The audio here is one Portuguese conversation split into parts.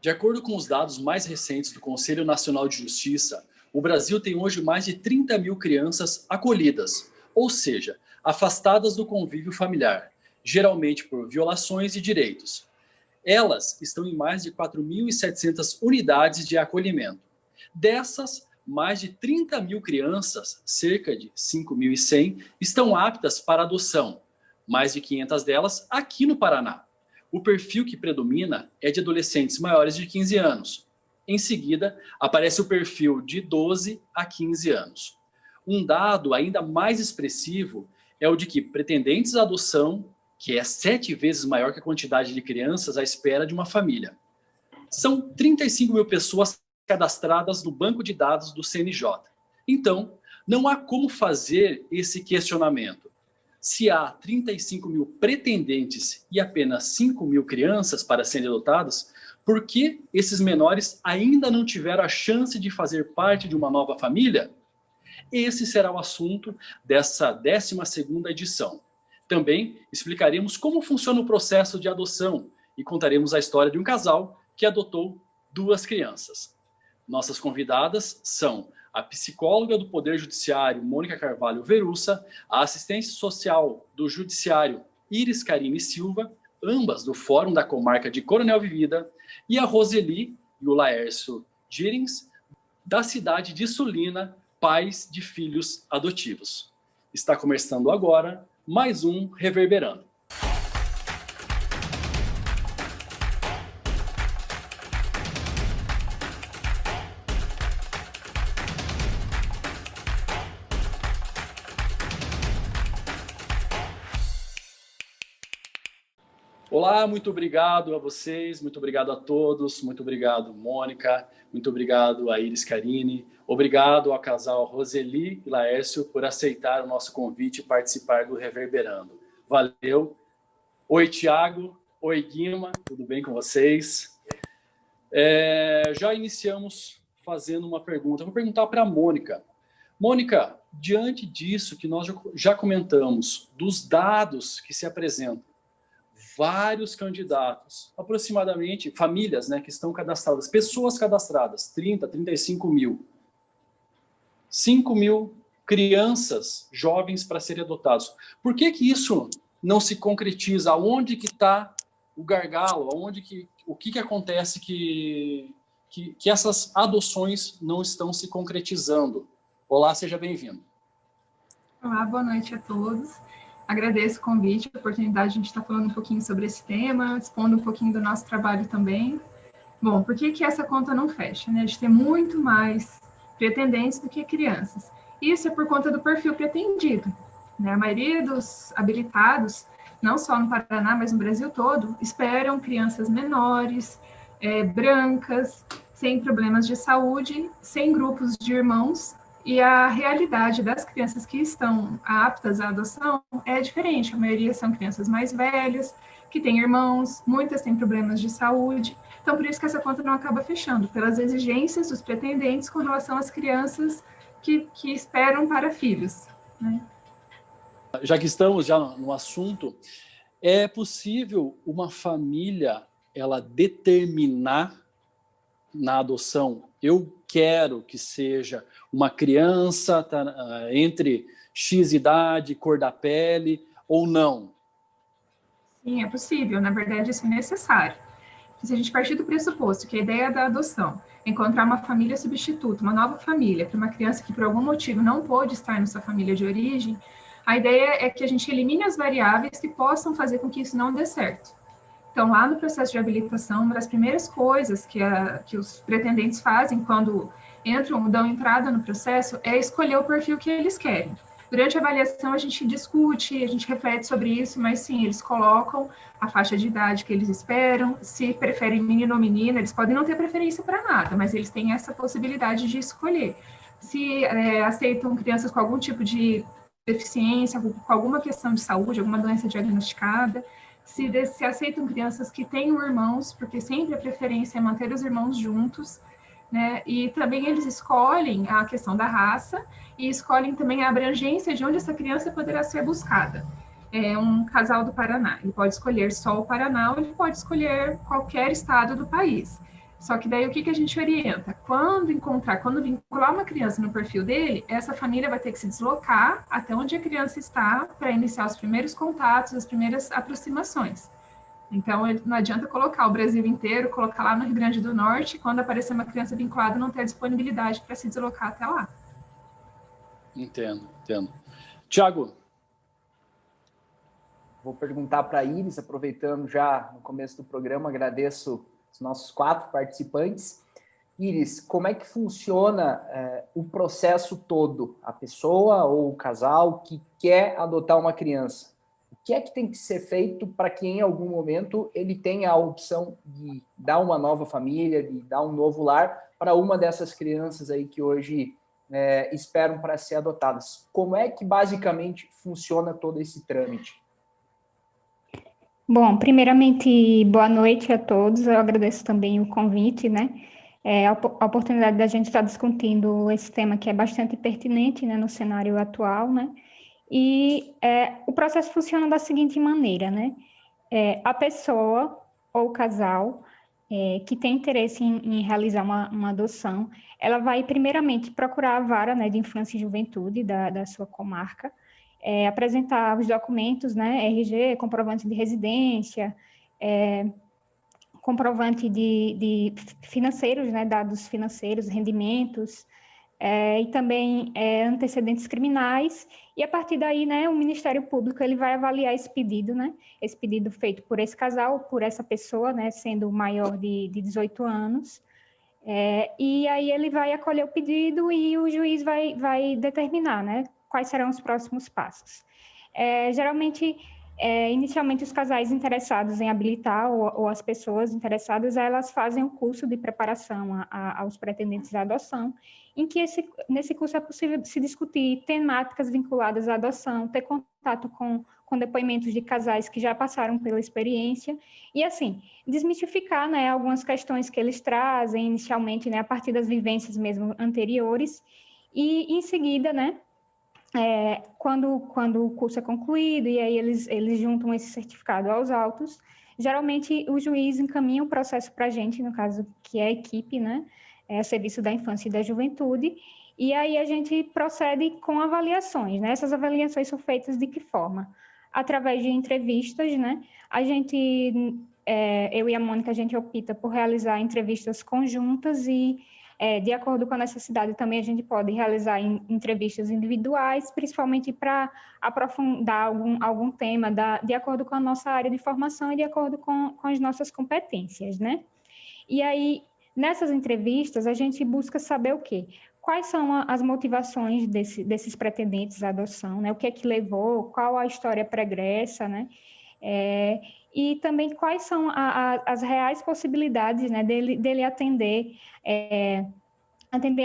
De acordo com os dados mais recentes do Conselho Nacional de Justiça, o Brasil tem hoje mais de 30 mil crianças acolhidas, ou seja, afastadas do convívio familiar, geralmente por violações de direitos. Elas estão em mais de 4.700 unidades de acolhimento. Dessas, mais de 30 mil crianças, cerca de 5.100, estão aptas para adoção, mais de 500 delas aqui no Paraná. O perfil que predomina é de adolescentes maiores de 15 anos. Em seguida, aparece o perfil de 12 a 15 anos. Um dado ainda mais expressivo é o de que pretendentes à adoção, que é 7 vezes maior que a quantidade de crianças à espera de uma família. São 35 mil pessoas cadastradas no banco de dados do CNJ. Então, não há como fazer esse questionamento. Se há 35 mil pretendentes e apenas 5 mil crianças para serem adotadas, por que esses menores ainda não tiveram a chance de fazer parte de uma nova família? Esse será o assunto dessa 12ª edição. Também explicaremos como funciona o processo de adoção e contaremos a história de um casal que adotou 2 crianças. Nossas convidadas são a psicóloga do Poder Judiciário, Mônica Carvalho Verussa, a assistente social do Judiciário, Iris Carine Silva, ambas do Fórum da Comarca de Coronel Vivida, e a Roseli e o Laércio Girins, da cidade de Sulina, pais de filhos adotivos. Está começando agora mais um Reverberando. Olá, muito obrigado a vocês, muito obrigado a todos, muito obrigado, Mônica, muito obrigado a Iris Carine, obrigado ao casal Roseli e Laércio por aceitar o nosso convite e participar do Reverberando. Valeu. Oi, Tiago. Oi, Guima. Tudo bem com vocês? Já iniciamos fazendo uma pergunta. Vou perguntar para a Mônica. Mônica, diante disso que nós já comentamos, dos dados que se apresentam, vários candidatos, aproximadamente, famílias, né, que estão cadastradas, pessoas cadastradas, 30, 35 mil. 5 mil crianças, jovens para serem adotados. Por que isso não se concretiza? Aonde que está o gargalo? O que acontece que essas adoções não estão se concretizando? Olá, seja bem-vindo. Olá, boa noite a todos. Agradeço o convite, a oportunidade de a gente estar falando um pouquinho sobre esse tema, expondo um pouquinho do nosso trabalho também. Bom, por que essa conta não fecha? Né? A gente tem muito mais pretendentes do que crianças. Isso é por conta do perfil pretendido. Né? A maioria dos habilitados, não só no Paraná, mas no Brasil todo, esperam crianças menores, brancas, sem problemas de saúde, sem grupos de irmãos. E a realidade das crianças que estão aptas à adoção é diferente. A maioria são crianças mais velhas, que têm irmãos, muitas têm problemas de saúde. Então, por isso que essa conta não acaba fechando, pelas exigências dos pretendentes com relação às crianças que esperam para filhos. Né? Já que estamos no assunto, é possível uma família ela determinar na adoção, eu quero que seja uma criança entre X idade, cor da pele, ou não? Sim, é possível. Na verdade, isso é necessário. Se a gente partir do pressuposto que a ideia da adoção é encontrar uma família substituta, uma nova família, para uma criança que por algum motivo não pôde estar na sua família de origem, a ideia é que a gente elimine as variáveis que possam fazer com que isso não dê certo. Então, lá no processo de habilitação, uma das primeiras coisas que os pretendentes fazem quando dão entrada no processo é escolher o perfil que eles querem. Durante a avaliação, a gente discute, a gente reflete sobre isso, mas sim, eles colocam a faixa de idade que eles esperam, se preferem menino ou menina, eles podem não ter preferência para nada, mas eles têm essa possibilidade de escolher. Se aceitam crianças com algum tipo de deficiência, com alguma questão de saúde, alguma doença diagnosticada, se aceitam crianças que tenham irmãos, porque sempre a preferência é manter os irmãos juntos, né? E também eles escolhem a questão da raça e escolhem também a abrangência de onde essa criança poderá ser buscada. Um casal do Paraná, ele pode escolher só o Paraná ou ele pode escolher qualquer estado do país. Só que daí o que a gente orienta? Quando vincular uma criança no perfil dele, essa família vai ter que se deslocar até onde a criança está para iniciar os primeiros contatos, as primeiras aproximações. Então, não adianta colocar o Brasil inteiro, colocar lá no Rio Grande do Norte, quando aparecer uma criança vinculada, não ter disponibilidade para se deslocar até lá. Entendo, entendo. Tiago? Vou perguntar para a Iris, aproveitando já no começo do programa, agradeço os nossos 4 participantes. Iris, como é que funciona o processo todo? A pessoa ou o casal que quer adotar uma criança, o que é que tem que ser feito para que em algum momento ele tenha a opção de dar uma nova família, de dar um novo lar para uma dessas crianças aí que hoje esperam para ser adotadas? Como é que basicamente funciona todo esse trâmite? Bom, primeiramente, boa noite a todos. Eu agradeço também o convite, né? A oportunidade da gente estar discutindo esse tema que é bastante pertinente, né, no cenário atual, né? E o processo funciona da seguinte maneira, né? A pessoa ou o casal que tem interesse em realizar uma adoção, ela vai primeiramente procurar a vara, né, de infância e juventude da sua comarca, apresentar os documentos, né, RG, comprovante de residência, comprovante de financeiros, né, dados financeiros, rendimentos, e também antecedentes criminais, e a partir daí, né, o Ministério Público ele vai avaliar esse pedido, né, esse pedido feito por esse casal, por essa pessoa, né, sendo maior de 18 anos, e aí ele vai acolher o pedido e o juiz vai determinar, né, quais serão os próximos passos. Geralmente, inicialmente, os casais interessados em habilitar ou as pessoas interessadas, elas fazem um curso de preparação aos pretendentes à adoção, em que nesse curso é possível se discutir temáticas vinculadas à adoção, ter contato com depoimentos de casais que já passaram pela experiência, e assim, desmistificar, né, algumas questões que eles trazem inicialmente, né, a partir das vivências mesmo anteriores, e em seguida, né, quando o curso é concluído e aí eles juntam esse certificado aos autos, geralmente o juiz encaminha o processo para a gente, no caso que é a equipe, né, o Serviço da Infância e da Juventude, e aí a gente procede com avaliações, né? Essas avaliações são feitas de que forma? Através de entrevistas, né? Eu e a Mônica, a gente opta por realizar entrevistas conjuntas e de acordo com a necessidade, também a gente pode realizar entrevistas individuais, principalmente para aprofundar algum tema, de acordo com a nossa área de formação e de acordo com as nossas competências, né? E aí, nessas entrevistas, a gente busca saber o quê? Quais são as motivações desses pretendentes à adoção, né? O que é que levou, qual a história pregressa, né? E também quais são as reais possibilidades, né, dele atender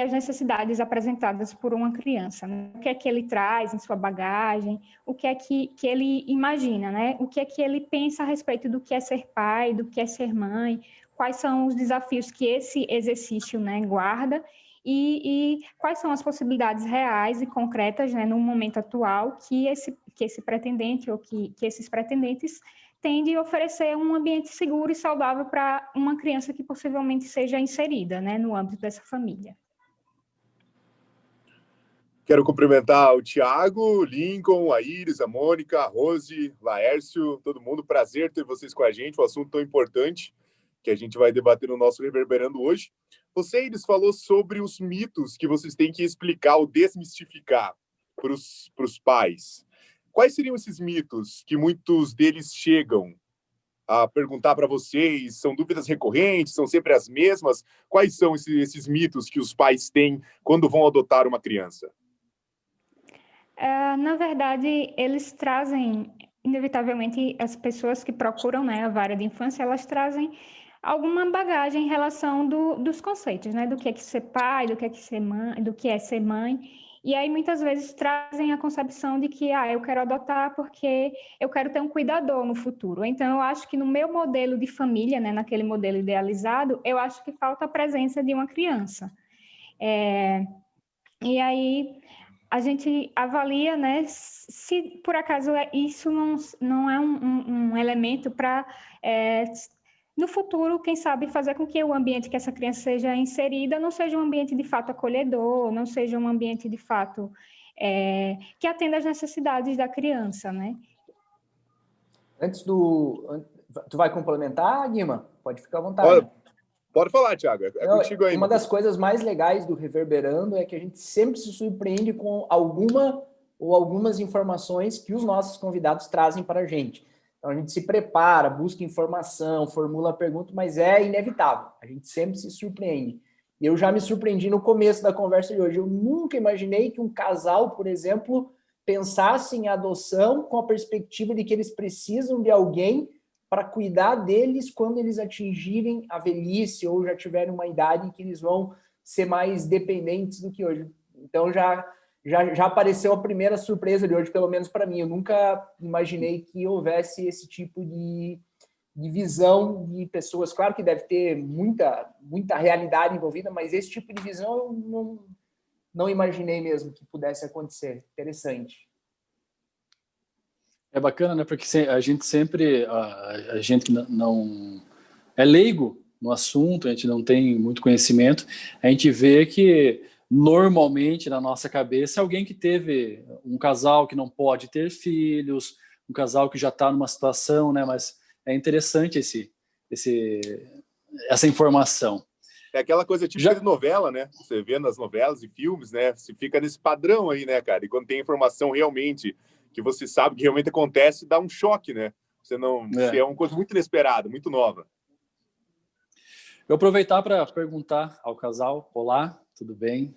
as necessidades apresentadas por uma criança, né? O que é que ele traz em sua bagagem, o que é que ele imagina, né? O que é que ele pensa a respeito do que é ser pai, do que é ser mãe, quais são os desafios que esse exercício, né, guarda, e quais são as possibilidades reais e concretas, né, no momento atual que esse pretendente ou que esses pretendentes têm de oferecer um ambiente seguro e saudável para uma criança que possivelmente seja inserida, né, no âmbito dessa família. Quero cumprimentar o Tiago, o Lincoln, a Iris, a Mônica, a Rose, Laércio, todo mundo. Prazer ter vocês com a gente, um assunto tão importante que a gente vai debater no nosso Reverberando hoje. Você, Iris, falou sobre os mitos que vocês têm que explicar ou desmistificar para os pais. Quais seriam esses mitos que muitos deles chegam a perguntar para vocês? São dúvidas recorrentes? São sempre as mesmas? Quais são esses mitos que os pais têm quando vão adotar uma criança? Na verdade, eles trazem, inevitavelmente, as pessoas que procuram, né, a vara de infância, elas trazem alguma bagagem em relação dos conceitos, né, do que é ser pai, do que é ser mãe, do que é ser mãe, e aí muitas vezes trazem a concepção de que, eu quero adotar porque eu quero ter um cuidador no futuro. Então, eu acho que no meu modelo de família, né, naquele modelo idealizado, eu acho que falta a presença de uma criança. E aí a gente avalia, né, se por acaso isso não é um elemento para no futuro, quem sabe, fazer com que o ambiente que essa criança seja inserida não seja um ambiente de fato acolhedor, não seja um ambiente de fato que atenda às necessidades da criança, né? Tu vai complementar, Guima? Pode ficar à vontade. Pode falar, Thiago. Contigo aí. Uma das coisas mais legais do Reverberando é que a gente sempre se surpreende com algumas informações que os nossos convidados trazem para a gente. Então, a gente se prepara, busca informação, formula pergunta, mas é inevitável. A gente sempre se surpreende. E eu já me surpreendi no começo da conversa de hoje. Eu nunca imaginei que um casal, por exemplo, pensasse em adoção com a perspectiva de que eles precisam de alguém para cuidar deles quando eles atingirem a velhice ou já tiverem uma idade em que eles vão ser mais dependentes do que hoje. Então, já apareceu a primeira surpresa de hoje, pelo menos para mim. Eu nunca imaginei que houvesse esse tipo de visão de pessoas. Claro que deve ter muita realidade envolvida, mas esse tipo de visão eu não imaginei mesmo que pudesse acontecer. Interessante. É bacana, né? Porque a gente sempre, a gente que não é leigo no assunto, a gente não tem muito conhecimento, a gente vê que normalmente na nossa cabeça alguém que teve um casal que não pode ter filhos, um casal que já está numa situação, né? Mas é interessante essa informação. É aquela coisa típica de novela, né? Você vê nas novelas e filmes, né? Você fica nesse padrão aí, né, cara? E quando tem informação realmente que você sabe que realmente acontece, dá um choque, né? Você não, é uma coisa muito inesperada, muito nova. Eu vou aproveitar para perguntar ao casal. Olá, tudo bem?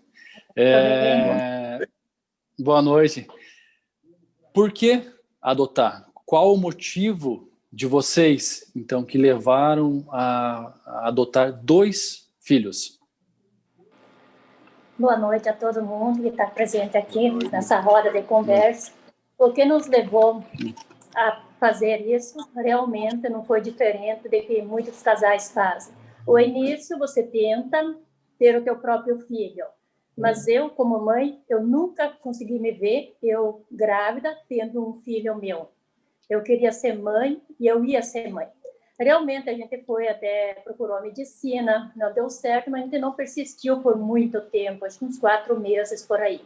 Boa noite. Por que adotar? Qual o motivo de vocês, então, que levaram a adotar 2 filhos? Boa noite a todo mundo que está presente aqui nessa roda de conversa. O que nos levou a fazer isso realmente não foi diferente do que muitos casais fazem. O início, você tenta ter o teu próprio filho, mas eu, como mãe, eu nunca consegui me ver, eu grávida, tendo um filho meu. Eu queria ser mãe e eu ia ser mãe. Realmente, a gente procurou medicina, não deu certo, mas a gente não persistiu por muito tempo, acho que uns 4 meses por aí.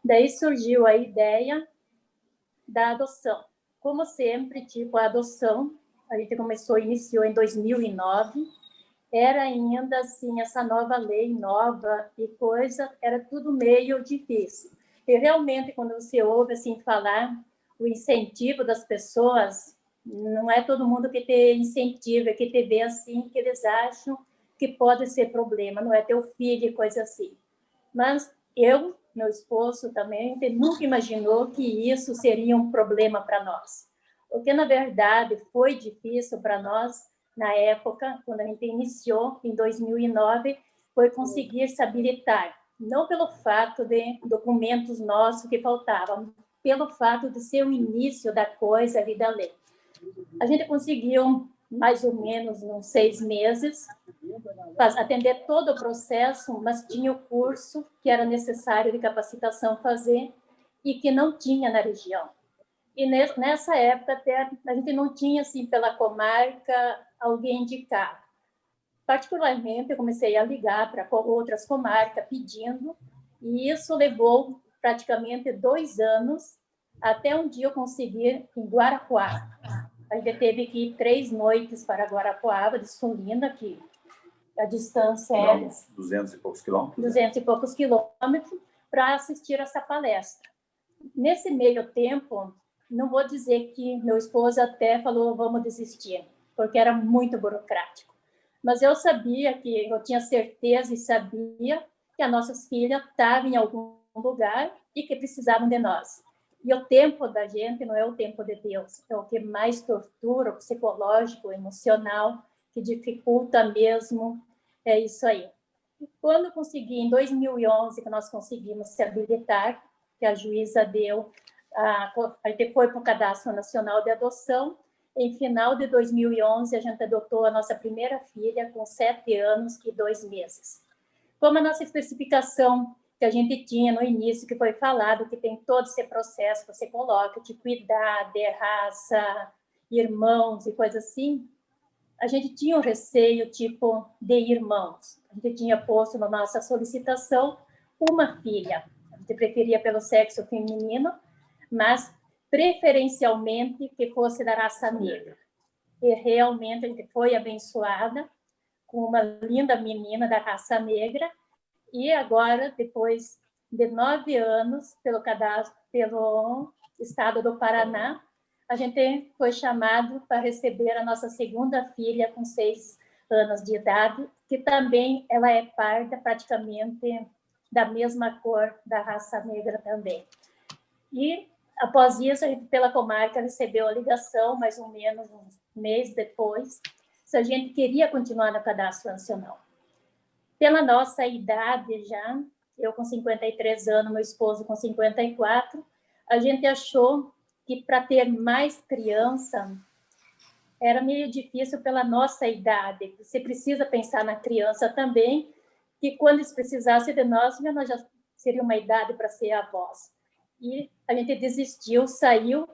Daí surgiu a ideia da adoção. Como sempre, a adoção, a gente iniciou em 2009, era ainda assim, essa nova lei nova e coisa, era tudo meio difícil. E realmente, quando você ouve assim falar o incentivo das pessoas, não é todo mundo que te incentiva, que te vê assim, que eles acham que pode ser problema, não é teu filho e coisa assim. Mas meu esposo também, nunca imaginou que isso seria um problema para nós. O que, na verdade, foi difícil para nós, na época, quando a gente iniciou, em 2009, foi conseguir se habilitar. Não pelo fato de documentos nossos que faltavam, pelo fato de ser o início da coisa ali da lei. A gente conseguiu, mais ou menos, uns 6 meses, atender todo o processo, mas tinha o curso que era necessário de capacitação fazer e que não tinha na região. E nessa época, até, a gente não tinha, assim, pela comarca, alguém indicado. Particularmente, eu comecei a ligar para outras comarcas pedindo, e isso levou praticamente 2 anos, até um dia eu conseguir em Guarapuava. A gente teve que ir 3 noites para Guarapuava, de Sulina, que a distância é 200 e poucos quilômetros. 200 e poucos quilômetros, para assistir essa palestra. Nesse meio tempo, não vou dizer que meu esposo até falou, vamos desistir, porque era muito burocrático. Mas eu sabia eu tinha certeza e sabia que as nossas filhas estavam em algum lugar e que precisavam de nós. E o tempo da gente não é o tempo de Deus, é o que mais tortura, o psicológico, emocional, que dificulta mesmo, é isso aí. E quando eu consegui, em 2011, que nós conseguimos se habilitar, que a juíza deu, a gente foi para o Cadastro Nacional de Adoção, em final de 2011, a gente adotou a nossa primeira filha com 7 anos e 2 meses. Como a nossa especificação que a gente tinha no início, que foi falado, que tem todo esse processo que você coloca, de cuidar, de raça, irmãos e coisa assim, a gente tinha um receio, tipo, de irmãos. A gente tinha posto na nossa solicitação uma filha. A gente preferia pelo sexo feminino, mas preferencialmente que fosse da raça negra. E realmente a gente foi abençoada com uma linda menina da raça negra. E agora, depois de 9 anos, pelo cadastro, pelo estado do Paraná, a gente foi chamado para receber a nossa segunda filha com 6 anos de idade, que também ela é parda, praticamente da mesma cor da raça negra também. E, após isso, a gente, pela comarca, recebeu a ligação, mais ou menos um mês depois, se a gente queria continuar no cadastro nacional. Pela nossa idade já, eu com 53 anos, meu esposo com 54, a gente achou que para ter mais criança era meio difícil pela nossa idade. Você precisa pensar na criança também, que quando eles precisassem de nós já seria uma idade para ser avós. E a gente desistiu, saiu,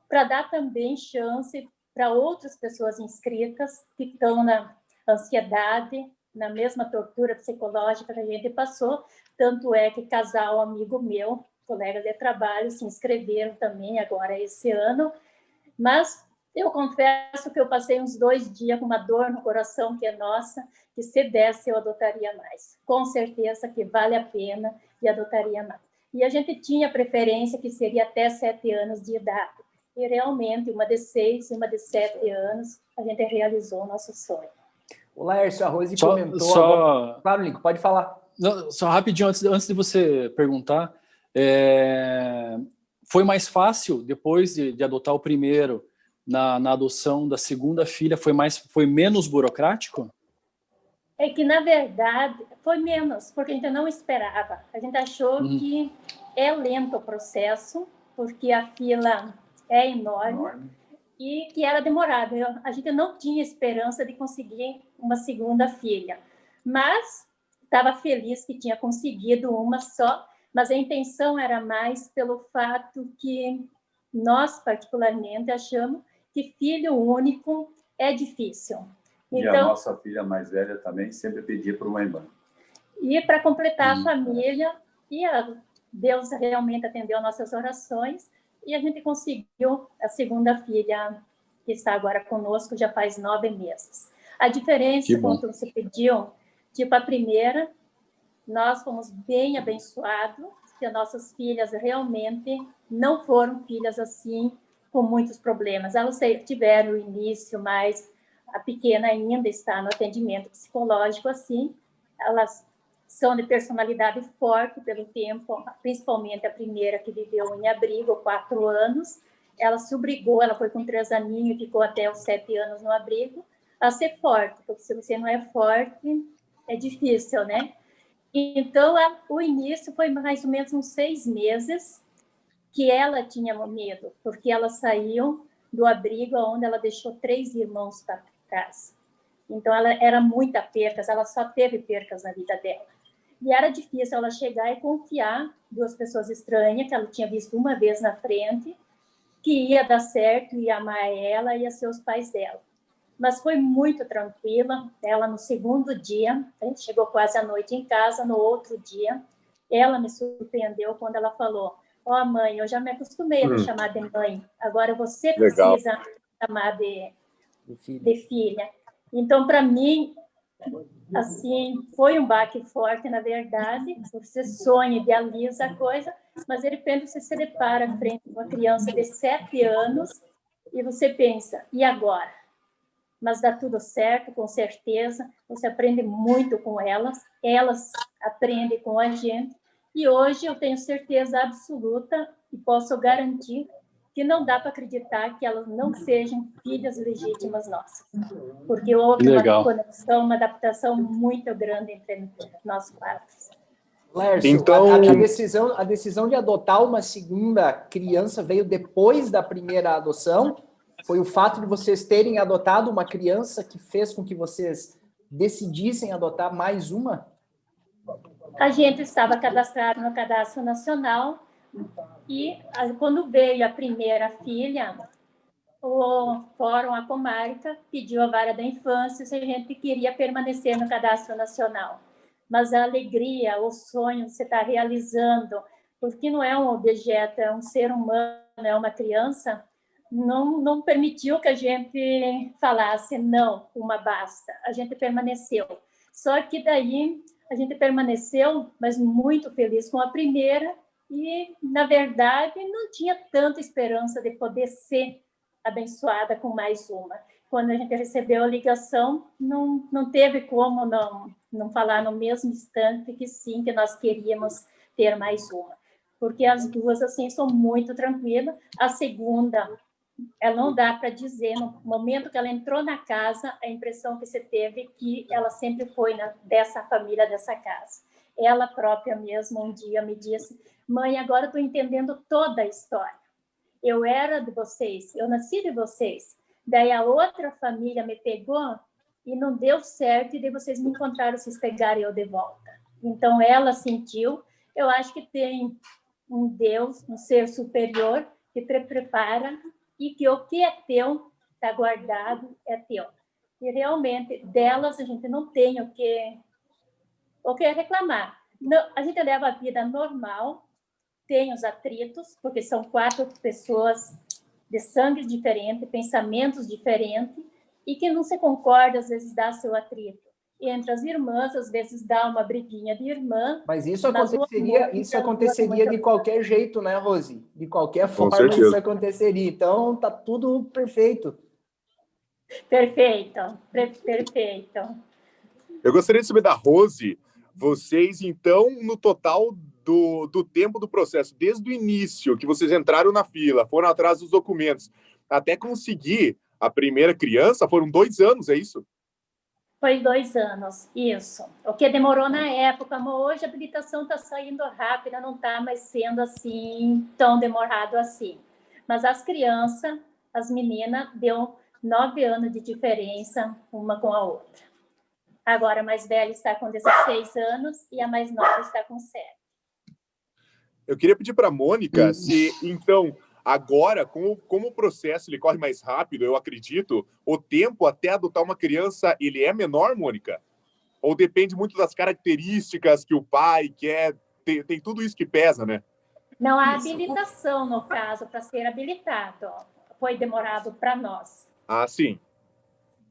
para dar também chance para outras pessoas inscritas que estão na ansiedade, na mesma tortura psicológica que a gente passou. Tanto é que casal amigo meu, colegas de trabalho, se inscreveram também agora esse ano. Mas eu confesso que eu passei uns 2 dias com uma dor no coração que é nossa, que se desse eu adotaria mais. Com certeza que vale a pena e adotaria mais. E a gente tinha preferência que seria até 7 anos de idade. E realmente, uma de 6 e uma de 7 anos, a gente realizou o nosso sonho. O Laércio, a Rose comentou... Agora... Claro, Lincoln, pode falar. Não, só rapidinho, antes de você perguntar, foi mais fácil, depois de adotar o primeiro, na adoção da segunda filha, foi menos burocrático? É que, na verdade, foi menos, porque a gente não esperava. A gente achou que é lento o processo, porque a fila é enorme e que era demorado. A gente não tinha esperança de conseguir uma segunda filha, mas estava feliz que tinha conseguido uma só, mas a intenção era mais pelo fato que nós, particularmente, achamos que filho único é difícil. E a nossa filha mais velha também sempre pedia por uma irmã. E para completar a família, e Deus realmente atendeu nossas orações, e a gente conseguiu a segunda filha, que está agora conosco, já faz 9 meses. A diferença, quando você pediu, tipo a primeira, nós fomos bem abençoados, que as nossas filhas realmente não foram filhas assim, com muitos problemas. Elas tiveram o início, mas a pequena ainda está no atendimento psicológico, assim. Elas são de personalidade forte pelo tempo, principalmente a primeira que viveu em abrigo, 4 anos. Ela se obrigou, ela foi com 3 aninhos e ficou até os 7 anos no abrigo, a ser forte, porque se você não é forte, é difícil, né? Então, o início foi mais ou menos uns 6 meses que ela tinha medo, porque ela saiu do abrigo onde ela deixou 3 irmãos para trás. Então, ela era muita percas, ela só teve percas na vida dela. E era difícil ela chegar e confiar 2 pessoas estranhas, que ela tinha visto uma vez na frente, que ia dar certo, ia amar ela e ia ser os pais dela. Mas foi muito tranquila. Ela, no segundo dia, a gente chegou quase à noite em casa, no outro dia, ela me surpreendeu quando ela falou: ó, mãe, eu já me acostumei a me chamar de mãe, agora você precisa chamar de filha. Então, para mim, assim, foi um baque forte, na verdade. Você sonha, idealiza a coisa, mas de repente você se depara frente a uma criança de 7 anos e você pensa, e agora? Mas dá tudo certo, com certeza. Você aprende muito com elas aprendem com a gente. E hoje eu tenho certeza absoluta e posso garantir que não dá para acreditar que elas não sejam filhas legítimas nossas. Porque houve uma conexão, uma adaptação muito grande entre nós 4. Lércio, então, a decisão de adotar uma segunda criança veio depois da primeira adoção? Foi o fato de vocês terem adotado uma criança que fez com que vocês decidissem adotar mais uma? A gente estava cadastrado no Cadastro Nacional e quando veio a primeira filha, o Fórum A Comarca pediu à Vara da Infância se a gente queria permanecer no Cadastro Nacional. Mas a alegria, o sonho que você está realizando, porque não é um objeto, é um ser humano, é uma criança, não permitiu que a gente falasse não, uma basta. A gente permaneceu. Só que daí a gente permaneceu, mas muito feliz com a primeira e, na verdade, não tinha tanta esperança de poder ser abençoada com mais uma. Quando a gente recebeu a ligação, não teve como não falar no mesmo instante que sim, que nós queríamos ter mais uma. Porque as duas, assim, são muito tranquilas. A segunda, ela não dá para dizer, no momento que ela entrou na casa, a impressão que você teve que ela sempre foi dessa família, dessa casa. Ela própria mesmo, um dia me disse, mãe, agora estou entendendo toda a história. Eu era de vocês, eu nasci de vocês. Daí a outra família me pegou e não deu certo, e daí vocês me encontraram, vocês pegaram eu de volta. Então ela sentiu, eu acho que tem um Deus, um ser superior, que te prepara e que o que é teu está guardado, é teu. E realmente delas a gente não tem o que reclamar. Não, a gente leva a vida normal, tem os atritos, porque são 4 pessoas de sangue diferente, pensamentos diferentes, e que não se concorda, às vezes dá seu atrito. Entre as irmãs, às vezes dá uma briguinha de irmã. Mas isso aconteceria de qualquer jeito, né, Rose? De qualquer forma isso aconteceria. Então, tá tudo perfeito. Perfeito. Eu gostaria de saber da Rose, vocês, então, no total do tempo do processo, desde o início, que vocês entraram na fila, foram atrás dos documentos, até conseguir a primeira criança, foram 2 anos, é isso? Foi 2 anos, isso. O que demorou na época, mas hoje a habilitação está saindo rápida, não está mais sendo assim, tão demorado assim. Mas as crianças, as meninas, deu 9 anos de diferença uma com a outra. Agora a mais velha está com 16 anos e a mais nova está com 7. Eu queria pedir para a Mônica se, então, agora, como o processo ele corre mais rápido, eu acredito, o tempo até adotar uma criança, ele é menor, Mônica? Ou depende muito das características que o pai quer? Tem tudo isso que pesa, né? Não há habilitação, no caso, para ser habilitado. Foi demorado para nós. Ah, sim.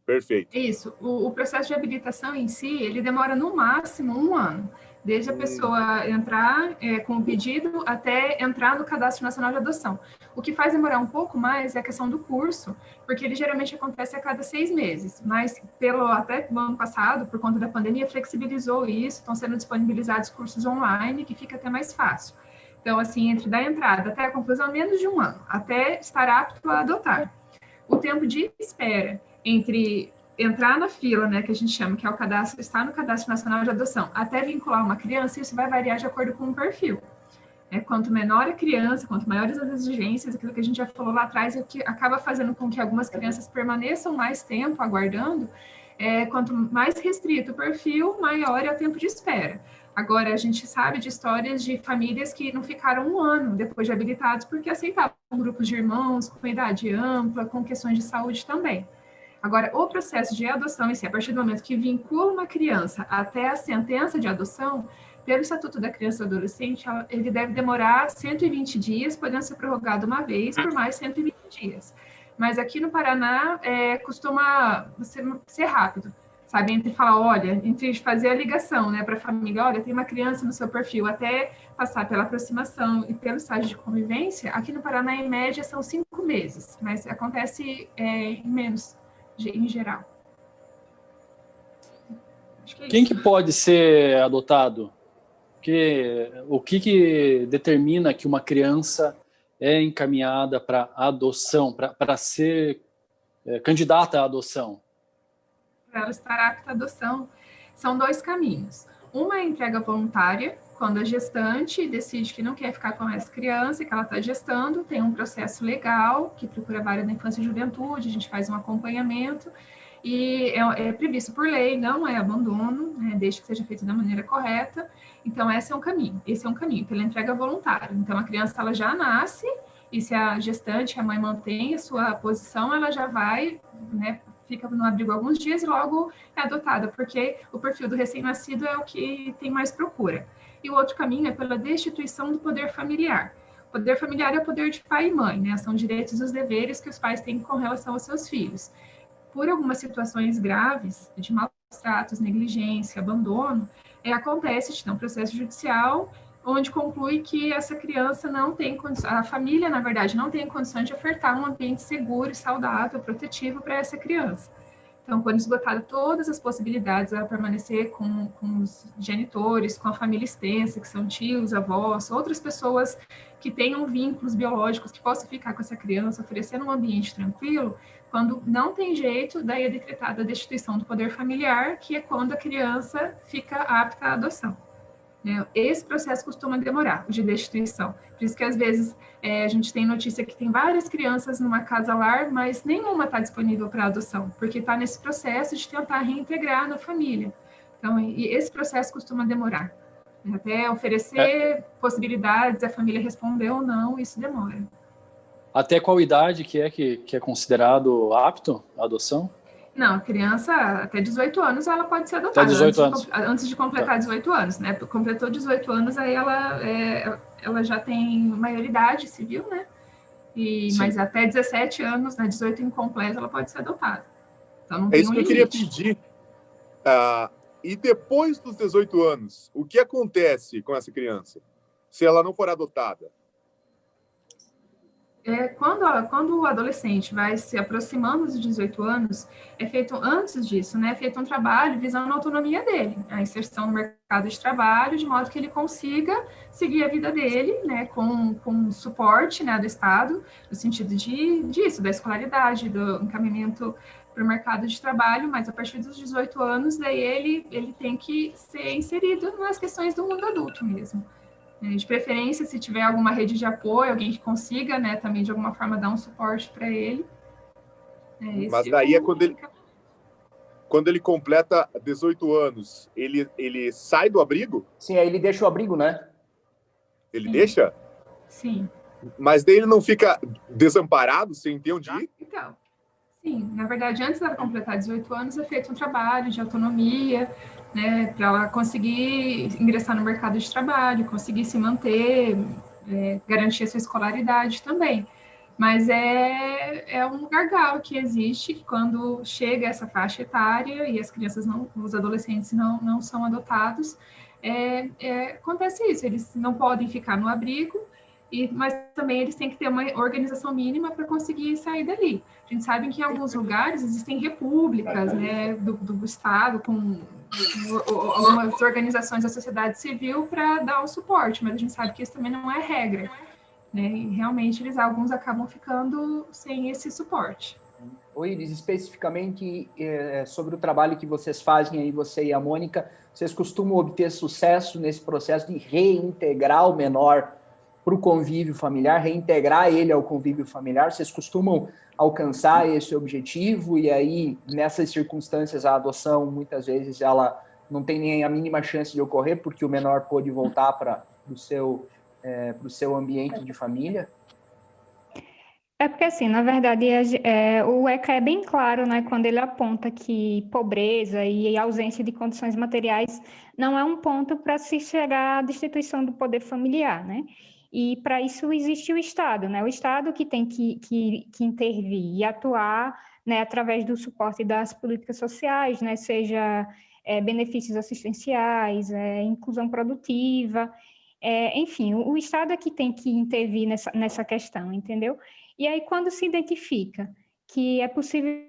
Perfeito. Isso. O processo de habilitação em si, ele demora no máximo 1 ano. Desde a pessoa entrar com o pedido até entrar no Cadastro Nacional de Adoção. O que faz demorar um pouco mais é a questão do curso, porque ele geralmente acontece a cada 6 meses. Mas até no ano passado, por conta da pandemia, flexibilizou isso, estão sendo disponibilizados cursos online, que fica até mais fácil. Então, assim, entre da entrada até a conclusão, menos de 1 ano, até estar apto a adotar. O tempo de espera entre entrar na fila, né, que a gente chama, que é o cadastro, está no Cadastro Nacional de Adoção, até vincular uma criança, isso vai variar de acordo com o perfil. Quanto menor a criança, quanto maiores as exigências, aquilo que a gente já falou lá atrás, é o que acaba fazendo com que algumas crianças permaneçam mais tempo aguardando, quanto mais restrito o perfil, maior é o tempo de espera. Agora, a gente sabe de histórias de famílias que não ficaram 1 ano depois de habilitados, porque aceitavam grupos de irmãos com idade ampla, com questões de saúde também. Agora, o processo de adoção, a partir do momento que vincula uma criança até a sentença de adoção, pelo Estatuto da Criança e do Adolescente, ele deve demorar 120 dias, podendo ser prorrogado uma vez por mais 120 dias. Mas aqui no Paraná, costuma ser rápido, sabe? Entre falar, olha, entre fazer a ligação, né, para a família, olha, tem uma criança no seu perfil, até passar pela aproximação e pelo estágio de convivência, aqui no Paraná, em média, são 5 meses, mas acontece em menos, em geral. Quem que pode ser adotado? O que determina que uma criança é encaminhada para adoção, para ser candidata à adoção? Para ela estar apta à adoção, são 2 caminhos. Uma é a entrega voluntária, quando a gestante decide que não quer ficar com essa criança, que ela está gestando, tem um processo legal, que procura a Vara da Infância e Juventude, a gente faz um acompanhamento, e é previsto por lei, não é abandono, né, desde que seja feito da maneira correta. Então, esse é um caminho, pela entrega voluntária. Então, a criança ela já nasce e se a gestante, a mãe, mantém a sua posição, ela já vai, né, fica no abrigo alguns dias e logo é adotada, porque o perfil do recém-nascido é o que tem mais procura. E o outro caminho é pela destituição do poder familiar. O poder familiar é o poder de pai e mãe, né? São direitos e os deveres que os pais têm com relação aos seus filhos. Por algumas situações graves, de maus tratos, negligência, abandono, acontece um processo judicial onde conclui que essa criança não tem condições, a família, na verdade, não tem condições de ofertar um ambiente seguro, saudável, protetivo para essa criança. Então, quando esgotada todas as possibilidades, ela permanecer com os genitores, com a família extensa, que são tios, avós, outras pessoas que tenham vínculos biológicos que possam ficar com essa criança, oferecendo um ambiente tranquilo, quando não tem jeito, daí é decretada a destituição do poder familiar, que é quando a criança fica apta à adoção. Esse processo costuma demorar, o de destituição. Por isso que, às vezes, a gente tem notícia que tem várias crianças numa casa-lar, mas nenhuma está disponível para adoção, porque está nesse processo de tentar reintegrar na família. Então, e esse processo costuma demorar. Até oferecer possibilidades, a família responder ou não, isso demora. Até qual idade que é considerado apto a adoção? Não, a criança até 18 anos ela pode ser adotada. Até 18 anos. Antes de completar 18 anos, né? Completou 18 anos, aí ela já tem maioridade civil, né? Mas até 17 anos, né? 18 incompleto, ela pode ser adotada. Então não tem isso que eu queria pedir. E depois dos 18 anos, o que acontece com essa criança, se ela não for adotada? Quando o adolescente vai se aproximando dos 18 anos, é feito, antes disso, né, é feito um trabalho visando a autonomia dele, a inserção no mercado de trabalho, de modo que ele consiga seguir a vida dele, né, com suporte, né, do Estado, no sentido disso, da escolaridade, do encaminhamento para o mercado de trabalho, mas a partir dos 18 anos, daí ele tem que ser inserido nas questões do mundo adulto mesmo. De preferência, se tiver alguma rede de apoio, alguém que consiga, né, também de alguma forma dar um suporte para ele. Mas daí é quando ele completa 18 anos, ele sai do abrigo? Sim, aí ele deixa o abrigo, né? Ele deixa? Sim. Mas daí ele não fica desamparado, sem ter onde ir? Então, sim, na verdade, antes dela completar 18 anos, é feito um trabalho de autonomia, né, para ela conseguir ingressar no mercado de trabalho, conseguir se manter, garantir a sua escolaridade também. Mas é um gargalo que existe, que quando chega essa faixa etária e as crianças, os adolescentes não são adotados, acontece isso, eles não podem ficar no abrigo, mas também eles têm que ter uma organização mínima para conseguir sair dali. A gente sabe que em alguns lugares existem repúblicas, né, do Estado, com algumas organizações da sociedade civil para dar um suporte, mas a gente sabe que isso também não é regra, né, e realmente alguns acabam ficando sem esse suporte. Oi, Iris, especificamente sobre o trabalho que vocês fazem aí, você e a Mônica, vocês costumam obter sucesso nesse processo de reintegrar o menor para o convívio familiar, reintegrar ele ao convívio familiar? Vocês costumam alcançar esse objetivo? E aí, nessas circunstâncias, a adoção, muitas vezes, ela não tem nem a mínima chance de ocorrer, porque o menor pôde voltar para o seu ambiente de família? Porque, assim, na verdade, o ECA é bem claro, né, quando ele aponta que pobreza e ausência de condições materiais não é um ponto para se chegar à destituição do poder familiar, né? E, para isso, existe o Estado, né? O Estado que tem que intervir e atuar, né, através do suporte das políticas sociais, né, seja benefícios assistenciais, inclusão produtiva, enfim, o Estado é que tem que intervir nessa questão, entendeu? E aí, quando se identifica que é possível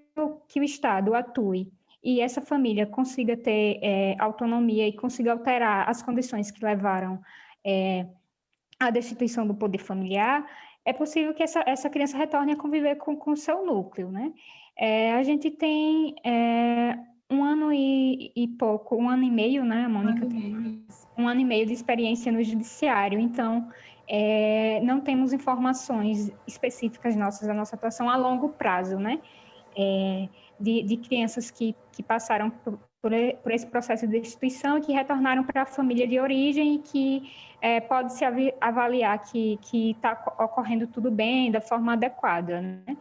que o Estado atue e essa família consiga ter autonomia e consiga alterar as condições que levaram à destituição do poder familiar, é possível que essa criança retorne a conviver com o seu núcleo, né? A gente tem 1 ano e pouco, 1 ano e meio, né, Mônica? 1 ano e meio de experiência no judiciário, então não temos informações específicas da nossa atuação a longo prazo, né? De crianças que passaram por esse processo de destituição, que retornaram para a família de origem e que pode-se avaliar que está ocorrendo tudo bem, da forma adequada, né?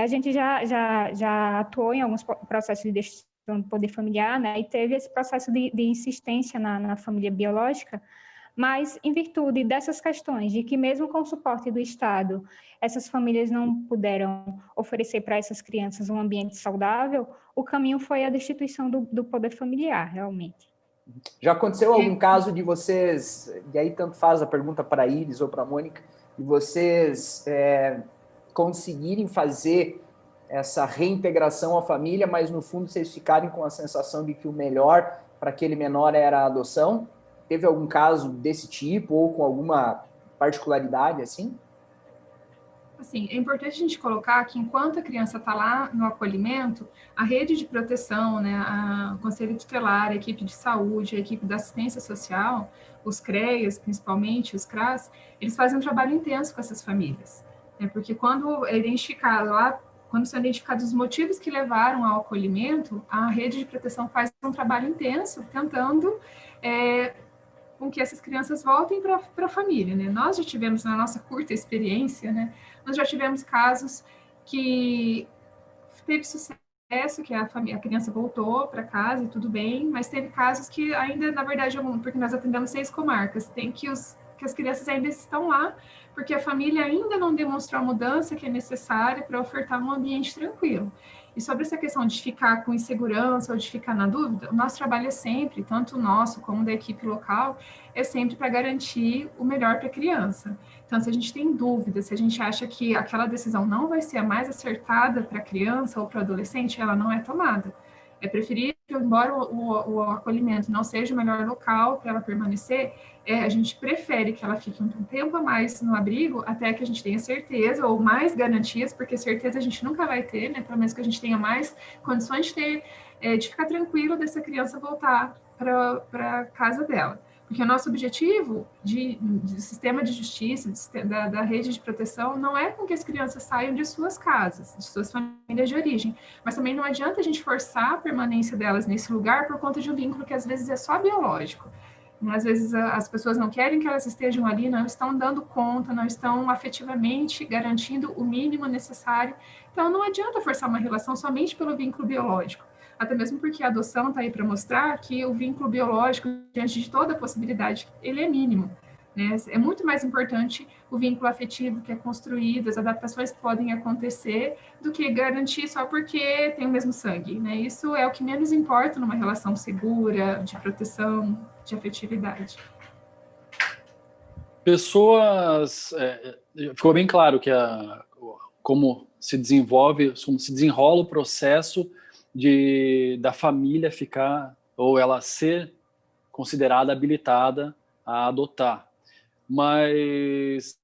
A gente já atuou em alguns processos de destituição do poder familiar, né? E teve esse processo de insistência na família biológica, mas em virtude dessas questões, de que mesmo com o suporte do Estado, essas famílias não puderam oferecer para essas crianças um ambiente saudável, o caminho foi a destituição do poder familiar, realmente. Já aconteceu algum caso de vocês, e aí tanto faz a pergunta para a Iris ou para a Mônica, de vocês conseguirem fazer essa reintegração à família, mas no fundo vocês ficarem com a sensação de que o melhor para aquele menor era a adoção? Teve algum caso desse tipo ou com alguma particularidade assim? Assim, é importante a gente colocar que enquanto a criança está lá no acolhimento, a rede de proteção, né, o conselho tutelar, a equipe de saúde, a equipe da assistência social, os CREAS, principalmente, os CRAS, eles fazem um trabalho intenso com essas famílias, né, porque quando é identificado lá, quando são identificados os motivos que levaram ao acolhimento, a rede de proteção faz um trabalho intenso, tentando com que essas crianças voltem para a família, né? Nós já tivemos, na nossa curta experiência, né, nós já tivemos casos que teve sucesso, que a criança voltou para casa e tudo bem, mas teve casos que ainda, na verdade, porque nós atendemos 6 comarcas, tem que as crianças ainda estão lá, porque a família ainda não demonstrou a mudança que é necessária para ofertar um ambiente tranquilo. E sobre essa questão de ficar com insegurança ou de ficar na dúvida, o nosso trabalho é sempre, tanto o nosso como da equipe local, é sempre para garantir o melhor para a criança. Então, se a gente tem dúvida, se a gente acha que aquela decisão não vai ser a mais acertada para a criança ou para o adolescente, ela não é tomada. É preferível, embora o acolhimento não seja o melhor local para ela permanecer, a gente prefere que ela fique um tempo a mais no abrigo até que a gente tenha certeza, ou mais garantias, porque certeza a gente nunca vai ter, né? Pelo menos que a gente tenha mais condições de ficar tranquilo dessa criança voltar para a casa dela. Porque o nosso objetivo de sistema de justiça, da rede de proteção, não é com que as crianças saiam de suas casas, de suas famílias de origem, mas também não adianta a gente forçar a permanência delas nesse lugar por conta de um vínculo que às vezes é só biológico. Às vezes as pessoas não querem que elas estejam ali, não estão dando conta, não estão afetivamente garantindo o mínimo necessário. Então não adianta forçar uma relação somente pelo vínculo biológico. Até mesmo porque a adoção está aí para mostrar que o vínculo biológico, diante de toda a possibilidade, ele é mínimo, né? É muito mais importante o vínculo afetivo que é construído, as adaptações que podem acontecer, do que garantir só porque tem o mesmo sangue, né? Isso é o que menos importa numa relação segura, de proteção, de afetividade. Pessoas... ficou bem claro que como se desenrola o processo da família ficar, ou ela ser considerada habilitada a adotar. Mas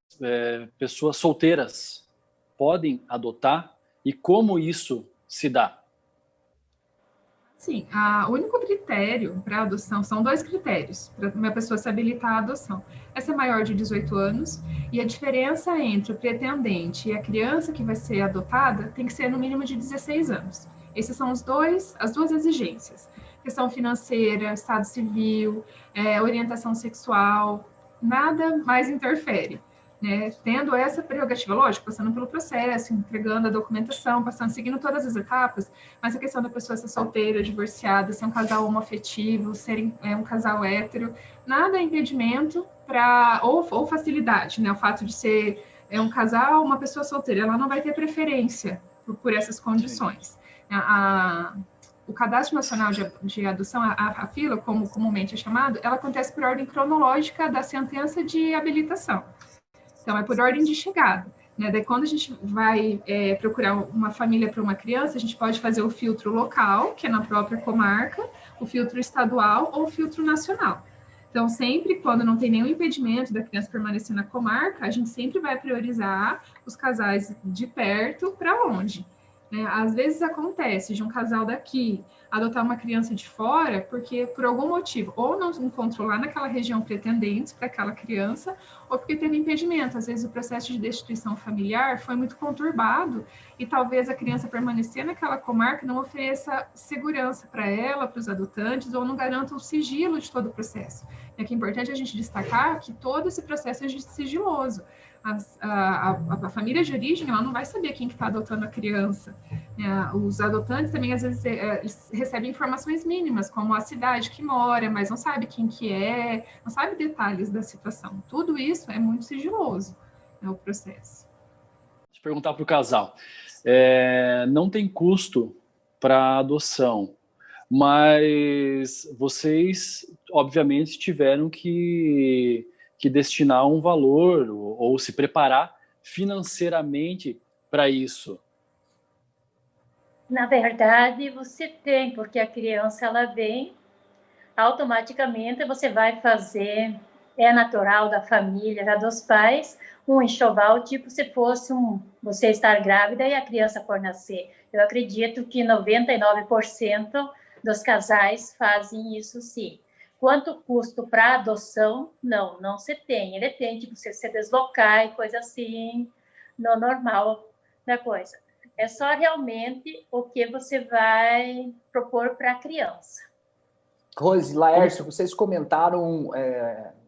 pessoas solteiras podem adotar? E como isso se dá? Sim, o único critério para adoção, são 2 critérios para uma pessoa se habilitar à adoção. Essa é maior de 18 anos, e a diferença entre o pretendente e a criança que vai ser adotada tem que ser no mínimo de 16 anos. Essas são as 2 exigências. Questão financeira, estado civil, orientação sexual, nada mais interfere, né? Tendo essa prerrogativa, lógico, passando pelo processo, entregando a documentação, seguindo todas as etapas, mas a questão da pessoa ser solteira, divorciada, ser um casal homoafetivo, ser um casal hétero, nada é impedimento ou facilidade, né? O fato de ser um casal, uma pessoa solteira, ela não vai ter preferência por essas condições. Sim. O Cadastro Nacional de Adoção, a fila, como comumente é chamado, ela acontece por ordem cronológica da sentença de habilitação. Então, é por ordem de chegada, né? Daí, quando a gente vai procurar uma família para uma criança, a gente pode fazer o filtro local, que é na própria comarca, o filtro estadual ou o filtro nacional. Então, sempre quando não tem nenhum impedimento da criança permanecer na comarca, a gente sempre vai priorizar os casais de perto para longe. né? Às vezes acontece de um casal daqui adotar uma criança de fora porque, por algum motivo, ou não encontrou lá naquela região pretendentes para aquela criança, ou porque teve impedimento. Às vezes o processo de destituição familiar foi muito conturbado e talvez a criança permanecer naquela comarca não ofereça segurança para ela, para os adotantes, ou não garanta o sigilo de todo o processo. É que é importante a gente destacar que todo esse processo é sigiloso. A família de origem, ela não vai saber quem que está adotando a criança. Os adotantes também, às vezes, recebem informações mínimas, como a cidade que mora, mas não sabe quem que é, não sabe detalhes da situação. Tudo isso é muito sigiloso, o processo. Deixa eu perguntar para o casal. Não tem custo para adoção, mas vocês, obviamente, tiveram que destinar um valor ou se preparar financeiramente para isso. Na verdade, você tem, porque a criança, ela vem, automaticamente você vai fazer, é natural da família, já dos pais, um enxoval, tipo se fosse você estar grávida e a criança for nascer. Eu acredito que 99% dos casais fazem isso, sim. Quanto custo para adoção? Não se tem. Ele tem de você se deslocar e coisa assim, no normal da coisa. É só realmente o que você vai propor para a criança. Rose, Laércio, vocês comentaram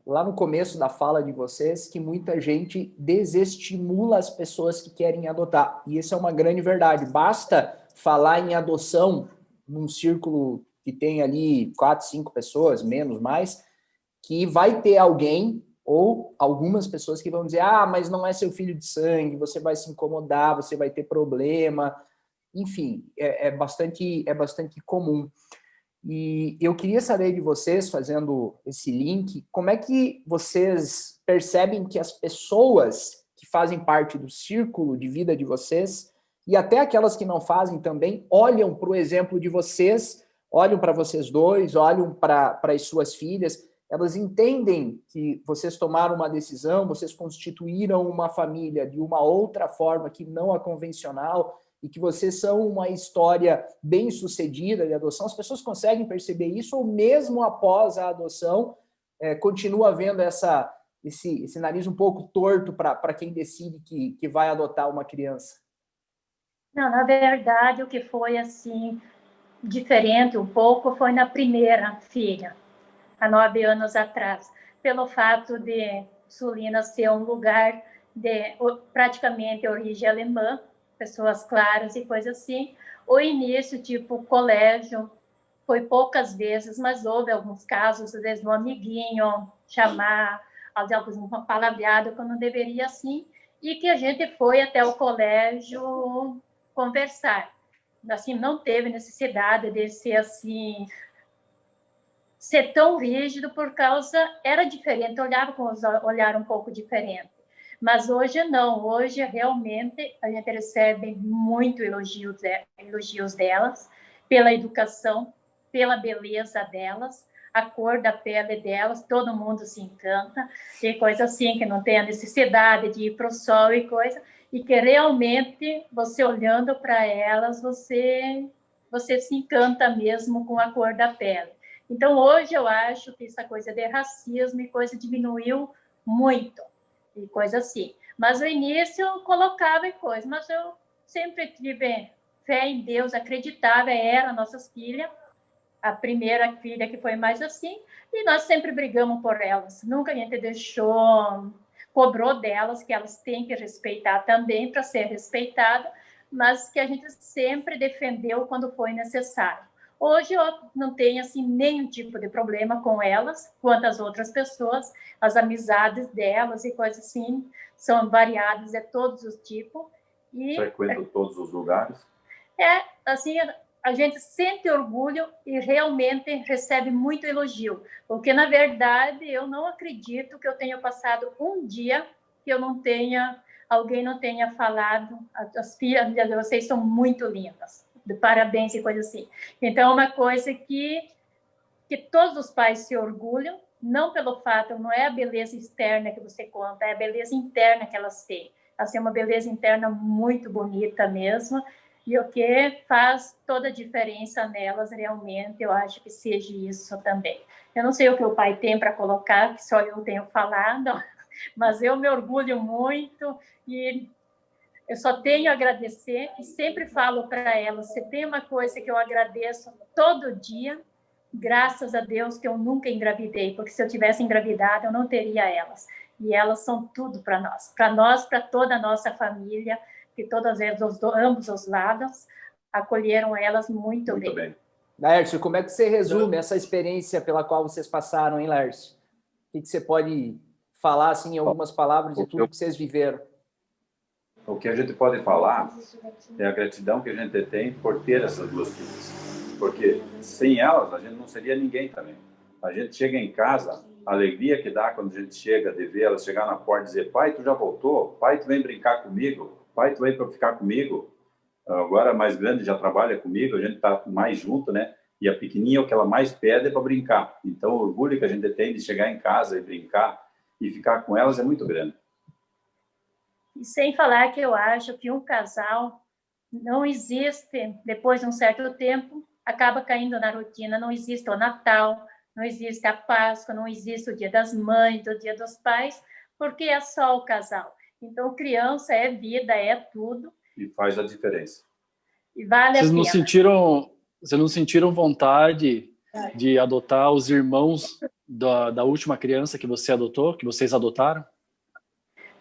lá no começo da fala de vocês que muita gente desestimula as pessoas que querem adotar. E isso é uma grande verdade. Basta falar em adoção num círculo que tem ali 4, 5 pessoas, menos, mais, que vai ter alguém ou algumas pessoas que vão dizer: ah, mas não é seu filho de sangue, você vai se incomodar, você vai ter problema. Enfim, é bastante comum. E eu queria saber de vocês, fazendo esse link, como é que vocês percebem que as pessoas que fazem parte do círculo de vida de vocês, e até aquelas que não fazem também, olham para o exemplo de vocês, olham para vocês dois, olham para as suas filhas, elas entendem que vocês tomaram uma decisão, vocês constituíram uma família de uma outra forma que não a convencional, e que vocês são uma história bem-sucedida de adoção. As pessoas conseguem perceber isso, ou mesmo após a adoção, continua havendo esse nariz um pouco torto para quem decide que vai adotar uma criança? Não, na verdade, o que foi assim diferente um pouco foi na primeira filha, há 9 anos atrás, pelo fato de Sulina ser um lugar de praticamente origem alemã, pessoas claras e coisa assim. O início, tipo, colégio, foi poucas vezes, mas houve alguns casos, às vezes um amiguinho chamar, alguma palavreada que eu não deveria assim, e que a gente foi até o colégio conversar. Assim, não teve necessidade de ser assim, ser tão rígido, por causa, era diferente, olhava com os olhar um pouco diferente. Mas hoje não, hoje realmente a gente recebe muito elogios delas, pela educação, pela beleza delas, a cor da pele delas, todo mundo se encanta, e coisa assim, que não tem a necessidade de ir para o sol e coisa, e que realmente, você olhando para elas, você se encanta mesmo com a cor da pele. Então, hoje eu acho que essa coisa de racismo e coisa diminuiu muito, e coisa assim. Mas no início eu colocava em coisa, mas eu sempre tive fé em Deus, acreditava, era a nossa filha, a primeira filha que foi mais assim, e nós sempre brigamos por elas. Nunca a gente cobrou delas, que elas têm que respeitar também para ser respeitada, mas que a gente sempre defendeu quando foi necessário. Hoje eu não tenho assim nenhum tipo de problema com elas, quanto as outras pessoas, as amizades delas e coisas assim são variadas, de todos os tipos. E frequento todos os lugares? Assim, a gente sente orgulho e realmente recebe muito elogio, porque na verdade eu não acredito que eu tenha passado um dia que alguém não tenha falado: as filhas de vocês são muito lindas, de parabéns e coisa assim. Então é uma coisa que todos os pais se orgulham, não pelo fato, não é a beleza externa que você conta, é a beleza interna que elas têm. Elas têm uma beleza interna muito bonita mesmo, E o que faz toda a diferença nelas, realmente, eu acho que seja isso também. Eu não sei o que o pai tem para colocar, que só eu tenho falado, mas eu me orgulho muito e eu só tenho a agradecer e sempre falo para elas, se tem uma coisa que eu agradeço todo dia, graças a Deus que eu nunca engravidei, porque se eu tivesse engravidado, eu não teria elas. E elas são tudo para nós, para toda a nossa família, que todas elas, ambos os lados, acolheram elas muito bem. Laércio, como é que você resume essa experiência pela qual vocês passaram, hein, Laércio? O que você pode falar, assim, em algumas palavras de tudo que vocês viveram? O que a gente pode falar é a gratidão que a gente tem por ter essas duas filhas. Porque sem elas, a gente não seria ninguém também. A gente chega em casa, a alegria que dá quando a gente chega, de ver elas chegar na porta e dizer: pai, tu já voltou? Pai, tu vem brincar comigo? Pai, tu vem para ficar comigo? Agora a mais grande já trabalha comigo, a gente está mais junto, né? E a pequenininha, o que ela mais pede é para brincar. Então, o orgulho que a gente tem de chegar em casa e brincar e ficar com elas é muito grande. E sem falar que eu acho que um casal não existe, depois de um certo tempo, acaba caindo na rotina. Não existe o Natal, não existe a Páscoa, não existe o Dia das Mães, o Dia dos Pais, porque é só o casal. Então, criança é vida, é tudo. E faz a diferença. E vale a pena. Vocês não sentiram vontade de adotar os irmãos da última criança que você adotou, que vocês adotaram?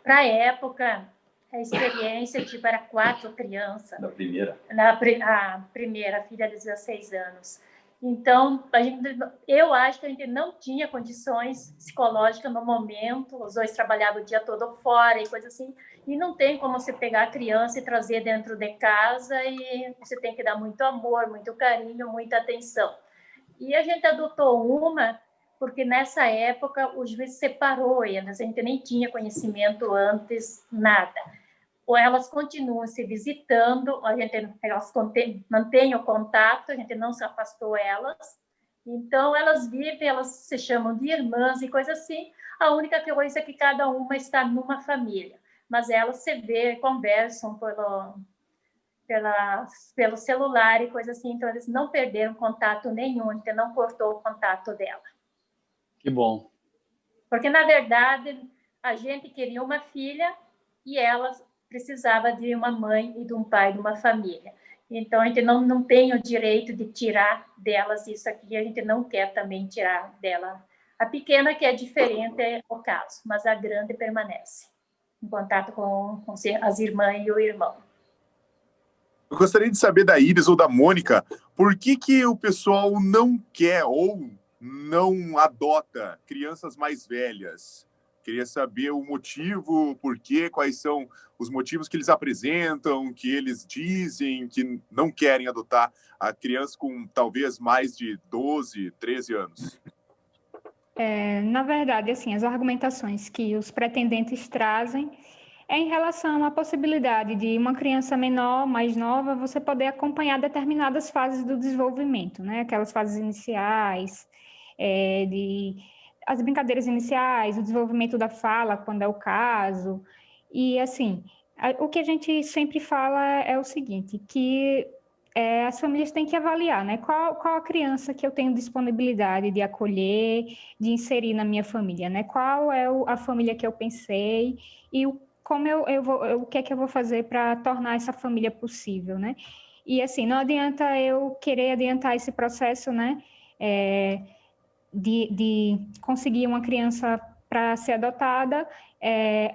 Para a época, a experiência tipo, era 4 crianças. Da primeira? A primeira, filha de 16 anos. Então, eu acho que a gente não tinha condições psicológicas no momento, os dois trabalhavam o dia todo fora e coisa assim, e não tem como você pegar a criança e trazer dentro de casa, e você tem que dar muito amor, muito carinho, muita atenção. E a gente adotou uma, porque nessa época o juiz separou elas, a gente nem tinha conhecimento antes, nada. Ou elas continuam se visitando, elas mantêm o contato, a gente não se afastou elas. Então, elas vivem, elas se chamam de irmãs e coisa assim. A única coisa é que cada uma está numa família. Mas elas se vê, conversam pelo celular e coisa assim. Então, eles não perderam contato nenhum, a gente não cortou o contato dela. Que bom. Porque, na verdade, a gente queria uma filha e elas precisava de uma mãe e de um pai, de uma família. Então, a gente não tem o direito de tirar delas isso aqui, a gente não quer também tirar dela. A pequena, que é diferente, é o caso, mas a grande permanece, em contato com as irmãs e o irmão. Eu gostaria de saber da Iris ou da Mônica, por que o pessoal não quer ou não adota crianças mais velhas? Queria saber o motivo, o porquê, quais são os motivos que eles apresentam, que eles dizem que não querem adotar a criança com talvez mais de 12, 13 anos. Na verdade, assim, as argumentações que os pretendentes trazem é em relação à possibilidade de uma criança menor, mais nova, você poder acompanhar determinadas fases do desenvolvimento, né? Aquelas fases iniciais, as brincadeiras iniciais, o desenvolvimento da fala, quando é o caso. E, assim, o que a gente sempre fala é o seguinte, que as famílias têm que avaliar, né? Qual a criança que eu tenho disponibilidade de acolher, de inserir na minha família, né? Qual é a família que eu pensei e o que é que eu vou fazer para tornar essa família possível, né? E, assim, não adianta eu querer adiantar esse processo, né? De conseguir uma criança para ser adotada,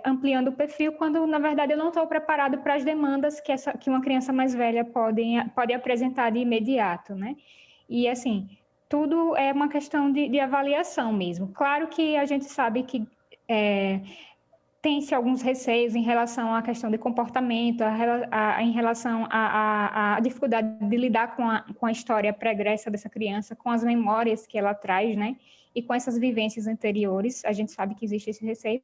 ampliando o perfil, quando, na verdade, eu não estou preparado para as demandas que uma criança mais velha pode apresentar de imediato, né? E, assim, tudo é uma questão de avaliação mesmo. Claro que a gente sabe que tem-se alguns receios em relação à questão de comportamento, em relação à dificuldade de lidar com a história pregressa dessa criança, com as memórias que ela traz, né? E com essas vivências anteriores, a gente sabe que existe esse receio,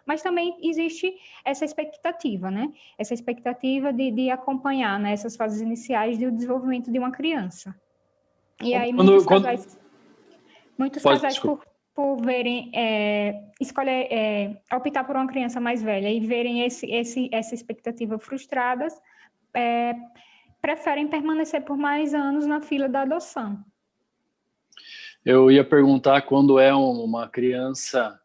mas também existe essa expectativa, né? Essa expectativa de acompanhar, né, essas fases iniciais do desenvolvimento de uma criança. E aí muitos casais por verem, optar por uma criança mais velha e verem essa expectativa frustradas, preferem permanecer por mais anos na fila da adoção. Eu ia perguntar, quando é uma criança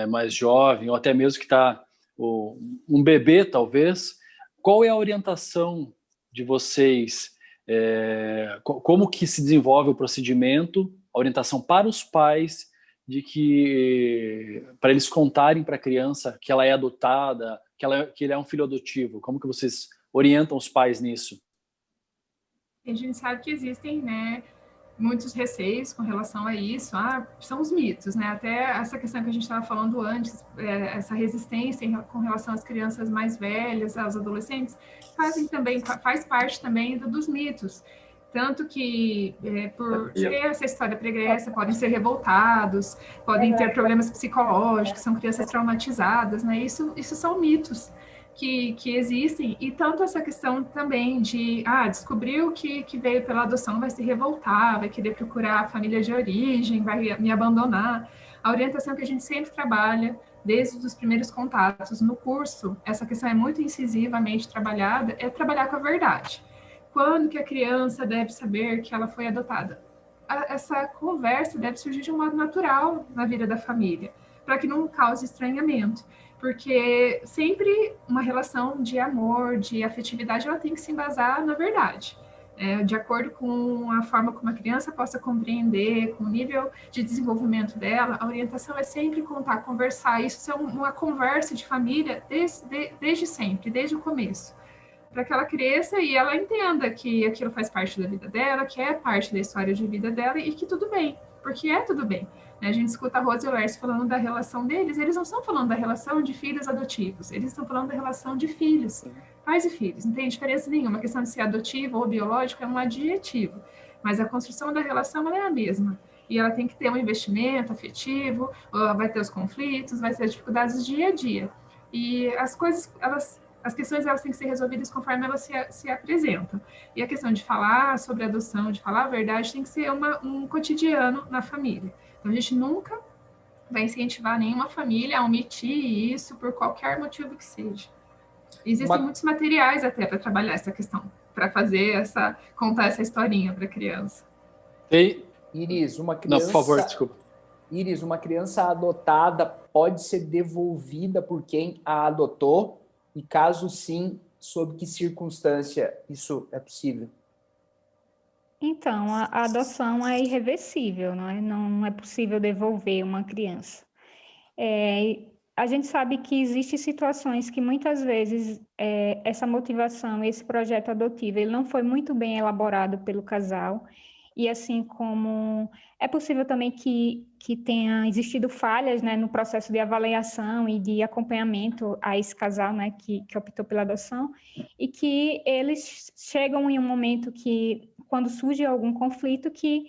mais jovem, ou até mesmo que está um bebê, talvez, qual é a orientação de vocês? Como que se desenvolve o procedimento, a orientação para os pais, para eles contarem para a criança que ela é adotada, que ele é um filho adotivo? Como que vocês orientam os pais nisso? A gente sabe que existem, né, muitos receios com relação a isso. São os mitos, né? Até essa questão que a gente estava falando antes, essa resistência com relação às crianças mais velhas, aos adolescentes, faz parte também dos mitos. Tanto que, por ter essa história pregressa, podem ser revoltados, podem ter problemas psicológicos, são crianças traumatizadas, né? Isso são mitos que existem, e tanto essa questão também de, descobriu que veio pela adoção, vai se revoltar, vai querer procurar a família de origem, vai me abandonar. A orientação que a gente sempre trabalha, desde os primeiros contatos no curso, essa questão é muito incisivamente trabalhada, é trabalhar com a verdade. Quando que a criança deve saber que ela foi adotada? Essa conversa deve surgir de um modo natural na vida da família, para que não cause estranhamento. Porque sempre uma relação de amor, de afetividade, ela tem que se embasar na verdade. De acordo com a forma como a criança possa compreender, com o nível de desenvolvimento dela, a orientação é sempre conversar. Isso é uma conversa de família desde sempre, desde o começo. Para que ela cresça e ela entenda que aquilo faz parte da vida dela, que é parte da história de vida dela e que tudo bem, porque é tudo bem. A gente escuta a Rose e o Lércio falando da relação deles, eles não estão falando da relação de filhos adotivos, eles estão falando da relação de filhos, pais e filhos. Não tem diferença nenhuma, a questão de ser adotivo ou biológico é um adjetivo, mas a construção da relação ela é a mesma. E ela tem que ter um investimento afetivo, vai ter os conflitos, vai ter as dificuldades dia a dia. E as coisas, as questões elas têm que ser resolvidas conforme elas se apresentam. E a questão de falar sobre adoção, de falar a verdade, tem que ser um cotidiano na família. Então, a gente nunca vai incentivar nenhuma família a omitir isso por qualquer motivo que seja. Existem muitos materiais até para trabalhar essa questão, para contar essa historinha para a criança. Iris, uma criança... Não, por favor, desculpa. Iris, uma criança adotada pode ser devolvida por quem a adotou? E caso sim, sob que circunstância isso é possível? Então, a adoção é irreversível, não é? Não é possível devolver uma criança. A gente sabe que existem situações que muitas vezes essa motivação, esse projeto adotivo, ele não foi muito bem elaborado pelo casal, e assim como é possível também que tenha existido falhas, né, no processo de avaliação e de acompanhamento a esse casal, né, que optou pela adoção, e que eles chegam em um momento que, quando surge algum conflito, que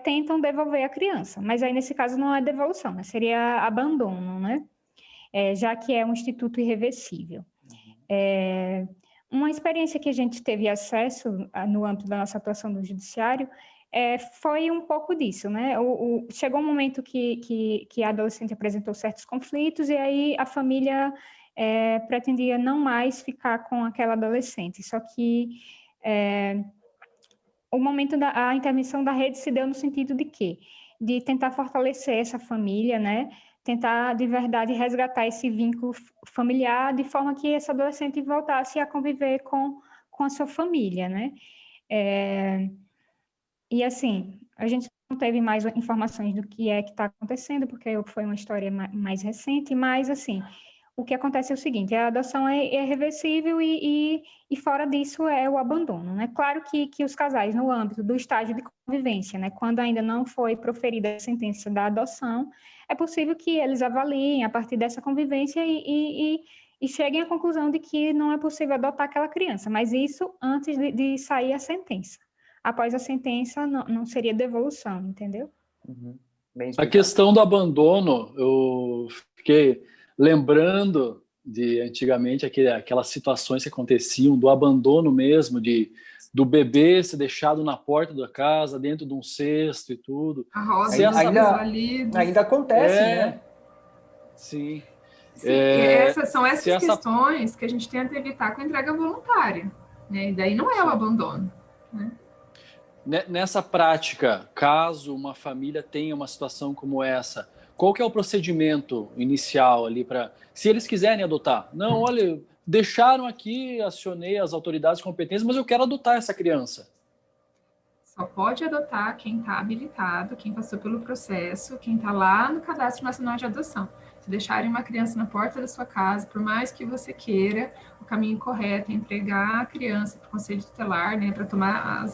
tentam devolver a criança. Mas aí, nesse caso, não é devolução, né, seria abandono, né, já que é um instituto irreversível. Uma experiência que a gente teve acesso no âmbito da nossa atuação no judiciário foi um pouco disso, né? Chegou um momento que a adolescente apresentou certos conflitos e aí a família pretendia não mais ficar com aquela adolescente, só que o momento a intervenção da rede se deu no sentido de quê? De tentar fortalecer essa família, né? Tentar, de verdade, resgatar esse vínculo familiar de forma que essa adolescente voltasse a conviver com a sua família, né? E, assim, a gente não teve mais informações do que está acontecendo, porque foi uma história mais recente, mas, assim, o que acontece é o seguinte, a adoção é irreversível e fora disso é o abandono, né? Claro que os casais, no âmbito do estágio de convivência, né, quando ainda não foi proferida a sentença da adoção, é possível que eles avaliem a partir dessa convivência e cheguem à conclusão de que não é possível adotar aquela criança, mas isso antes de sair a sentença. Após a sentença, não seria devolução, entendeu? Uhum. A questão do abandono, eu fiquei lembrando de antigamente aquelas situações que aconteciam, do abandono mesmo, do bebê ser deixado na porta da casa, dentro de um cesto e tudo. A rosa ainda acontece, né? Sim. São essas questões que a gente tenta evitar com a entrega voluntária. né? E daí não é o abandono, né? Nessa prática, caso uma família tenha uma situação como essa, qual que é o procedimento inicial ali para, se eles quiserem adotar? Não, olha, deixaram aqui, acionei as autoridades competentes, mas eu quero adotar essa criança. Só pode adotar quem está habilitado, quem passou pelo processo, quem está lá no Cadastro Nacional de Adoção. Se deixarem uma criança na porta da sua casa, por mais que você queira, o caminho correto é entregar a criança para o Conselho Tutelar, né, para tomar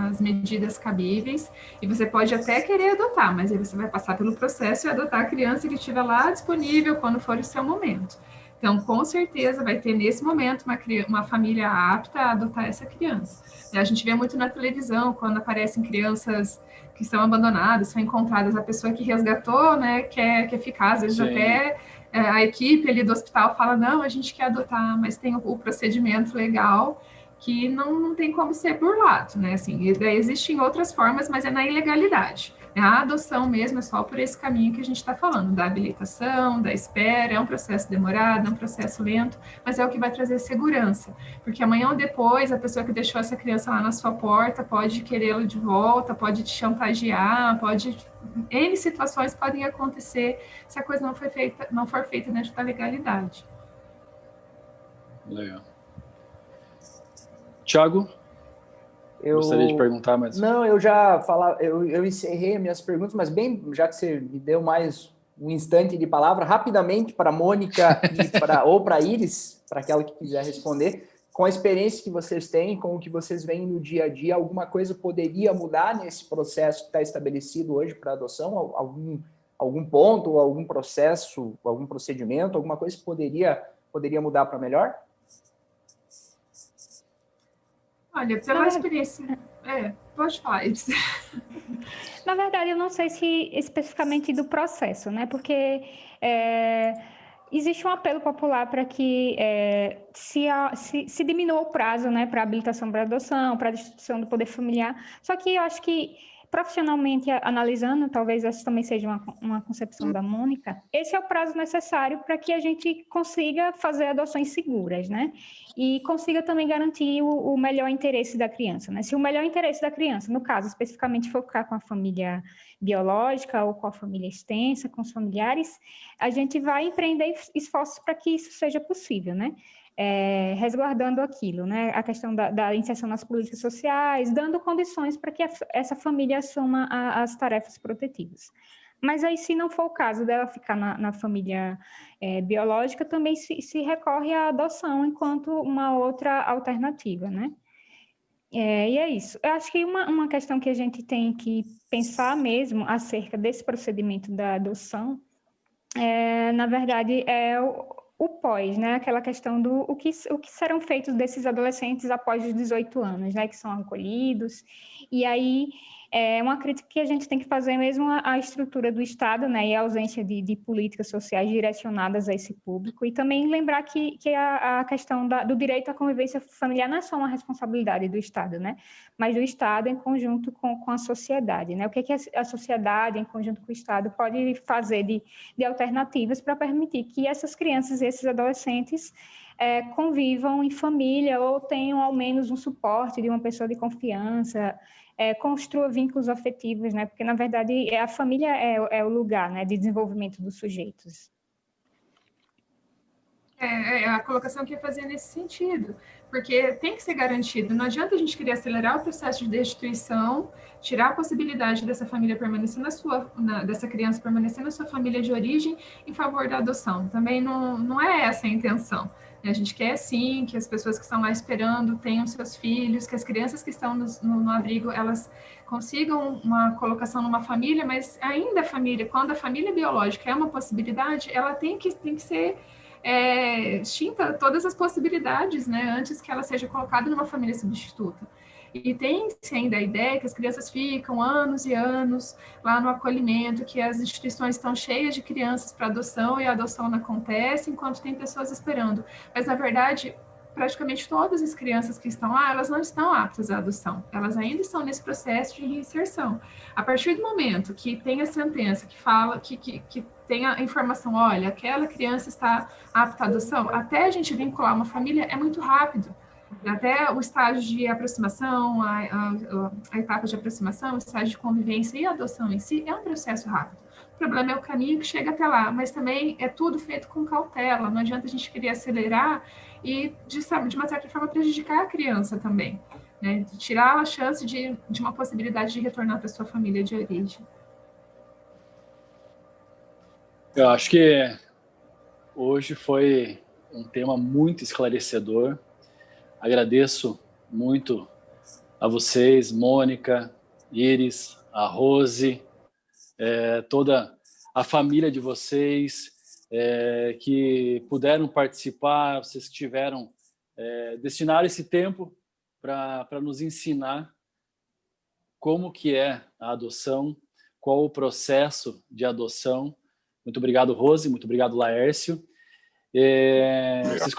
as medidas cabíveis, e você pode até querer adotar, mas aí você vai passar pelo processo e adotar a criança que estiver lá disponível quando for o seu momento. Então, com certeza, vai ter nesse momento uma família apta a adotar essa criança. A gente vê muito na televisão, quando aparecem crianças que são abandonadas, são encontradas, a pessoa que resgatou, né, quer ficar, às vezes Sim. até a equipe ali do hospital fala, não, a gente quer adotar, mas tem o procedimento legal que não tem como ser burlado, né, assim, e daí existem outras formas, mas é na ilegalidade. A adoção mesmo é só por esse caminho que a gente está falando, da habilitação, da espera, é um processo demorado, é um processo lento, mas é o que vai trazer segurança, porque amanhã ou depois a pessoa que deixou essa criança lá na sua porta pode querê-la de volta, pode te chantagear, N situações podem acontecer se a coisa não for feita dentro da legalidade. Legal. Tiago? Gostaria de perguntar, mas... Não, eu encerrei as minhas perguntas, mas bem, já que você me deu mais um instante de palavra, rapidamente para a Mônica ou para a Iris, para aquela que quiser responder, com a experiência que vocês têm, com o que vocês veem no dia a dia, alguma coisa poderia mudar nesse processo que está estabelecido hoje para adoção? Algum ponto, algum processo, algum procedimento, alguma coisa que poderia mudar para melhor? Olha, pela experiência... pode falar, Iris. Na verdade, eu não sei se especificamente do processo, né? Porque existe um apelo popular para que se diminua o prazo, né, para habilitação para adoção, para a destituição do poder familiar. Só que eu acho que, profissionalmente analisando, talvez essa também seja uma concepção da Mônica, esse é o prazo necessário para que a gente consiga fazer adoções seguras, né? E consiga também garantir o melhor interesse da criança, né? Se o melhor interesse da criança, no caso, especificamente for ficar com a família biológica ou com a família extensa, com os familiares, a gente vai empreender esforços para que isso seja possível, né? Resguardando aquilo, né? A questão da inserção nas políticas sociais, dando condições para que essa família assuma as tarefas protetivas. Mas aí, se não for o caso dela ficar na família biológica, também se recorre à adoção enquanto uma outra alternativa, né? E é isso. Eu acho que uma questão que a gente tem que pensar mesmo acerca desse procedimento da adoção, na verdade, é o pós, né? Aquela questão do o que serão feitos desses adolescentes após os 18 anos, né? Que são acolhidos. E aí, uma crítica que a gente tem que fazer mesmo à estrutura do Estado, né? E a ausência de políticas sociais direcionadas a esse público. E também lembrar que a questão do direito à convivência familiar não é só uma responsabilidade do Estado, né? Mas do Estado em conjunto com a sociedade, né? O que a sociedade, em conjunto com o Estado, pode fazer de alternativas para permitir que essas crianças e esses adolescentes convivam em família ou tenham ao menos um suporte de uma pessoa de confiança, construa vínculos afetivos, né? Porque, na verdade, a família é o lugar, né, de desenvolvimento dos sujeitos. A colocação que eu ia fazer nesse sentido, porque tem que ser garantido. Não adianta a gente querer acelerar o processo de destituição, tirar a possibilidade dessa família permanecer dessa criança permanecer na sua família de origem em favor da adoção. Também não é essa a intenção. A gente quer, sim, que as pessoas que estão lá esperando tenham seus filhos, que as crianças que estão no abrigo, elas consigam uma colocação numa família, mas ainda a família, quando a família biológica é uma possibilidade, ela tem que ser extinta todas as possibilidades, né, antes que ela seja colocada numa família substituta. E tem-se ainda a ideia que as crianças ficam anos e anos lá no acolhimento, que as instituições estão cheias de crianças para adoção e a adoção não acontece enquanto tem pessoas esperando. Mas, na verdade, praticamente todas as crianças que estão lá, elas não estão aptas à adoção. Elas ainda estão nesse processo de reinserção. A partir do momento que tem a sentença que fala, que tem a informação, olha, aquela criança está apta à adoção, até a gente vincular uma família é muito rápido. Até o estágio de aproximação, a etapa de aproximação, o estágio de convivência e a adoção em si é um processo rápido. O problema é o caminho que chega até lá, mas também é tudo feito com cautela. Não adianta a gente querer acelerar e, de uma certa forma, prejudicar a criança também, né? Tirar a chance de uma possibilidade de retornar para sua família de origem. Eu acho que hoje foi um tema muito esclarecedor. Agradeço muito a vocês, Mônica, Iris, a Rose, toda a família de vocês que puderam participar, vocês que tiveram, destinaram esse tempo para nos ensinar como que é a adoção, qual o processo de adoção. Muito obrigado, Rose, muito obrigado, Laércio. Vocês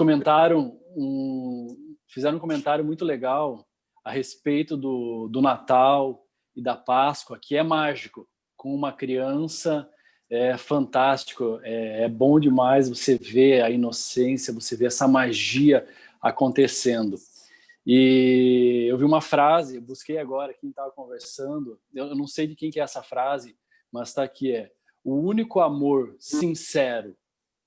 fizeram um comentário muito legal a respeito do Natal e da Páscoa, que é mágico. Com uma criança é fantástico, é bom demais você ver a inocência, você ver essa magia acontecendo. E eu vi uma frase, eu busquei agora quem estava conversando, eu não sei de quem que é essa frase, mas está aqui, o único amor sincero,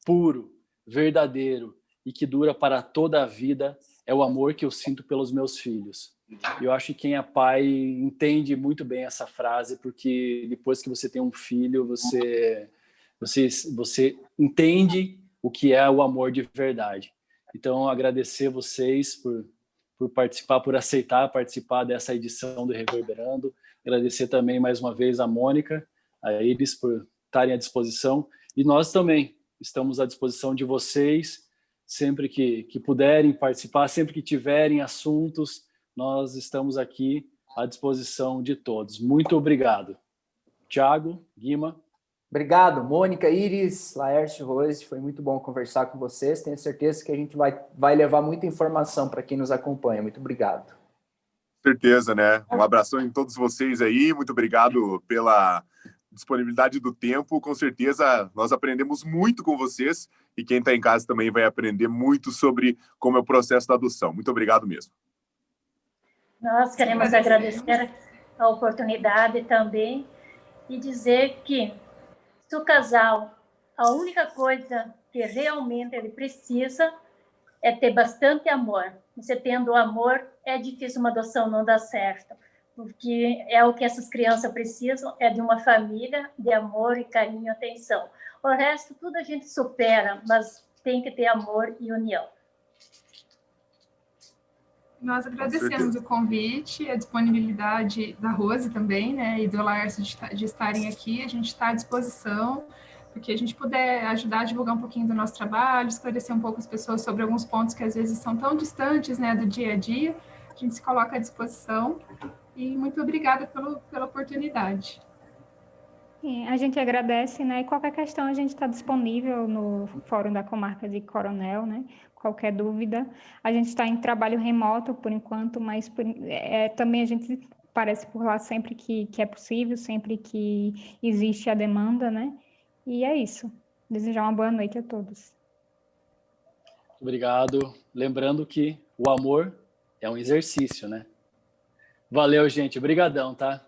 puro, verdadeiro e que dura para toda a vida é o amor que eu sinto pelos meus filhos. Eu acho que quem é pai entende muito bem essa frase, porque depois que você tem um filho, você entende o que é o amor de verdade. Então, agradecer vocês por participar, por aceitar participar dessa edição do Reverberando. Agradecer também mais uma vez a Mônica, a Iris por estarem à disposição. E nós também estamos à disposição de vocês, sempre que puderem participar, sempre que tiverem assuntos, nós estamos aqui à disposição de todos. Muito obrigado. Tiago, Guima. Obrigado, Mônica, Iris, Laércio, Rose. Foi muito bom conversar com vocês. Tenho certeza que a gente vai levar muita informação para quem nos acompanha. Muito obrigado. Certeza, né? Um abração em todos vocês aí. Muito obrigado pela disponibilidade do tempo. Com certeza nós aprendemos muito com vocês e quem está em casa também vai aprender muito sobre como é o processo da adoção. Muito obrigado mesmo. Nós queremos agradecer a oportunidade também e dizer que se o casal, a única coisa que realmente ele precisa é ter bastante amor. Você tendo amor, é difícil uma adoção não dar certo, porque é o que essas crianças precisam, é de uma família, de amor e carinho e atenção. O resto, tudo a gente supera, mas tem que ter amor e união. Nós agradecemos o convite, a disponibilidade da Rose também, né, e do Laércio de estarem aqui. A gente está à disposição, porque a gente puder ajudar a divulgar um pouquinho do nosso trabalho, esclarecer um pouco as pessoas sobre alguns pontos que às vezes são tão distantes, né, do dia a dia. A gente se coloca à disposição. E muito obrigada pela oportunidade. Sim, a gente agradece, né? E qualquer questão a gente está disponível no Fórum da Comarca de Coronel, né? Qualquer dúvida. A gente está em trabalho remoto por enquanto, mas também a gente aparece por lá sempre que é possível, sempre que existe a demanda, né? E é isso. Desejar uma boa noite a todos. Obrigado. Lembrando que o amor é um exercício, né? Valeu, gente. Obrigadão, tá?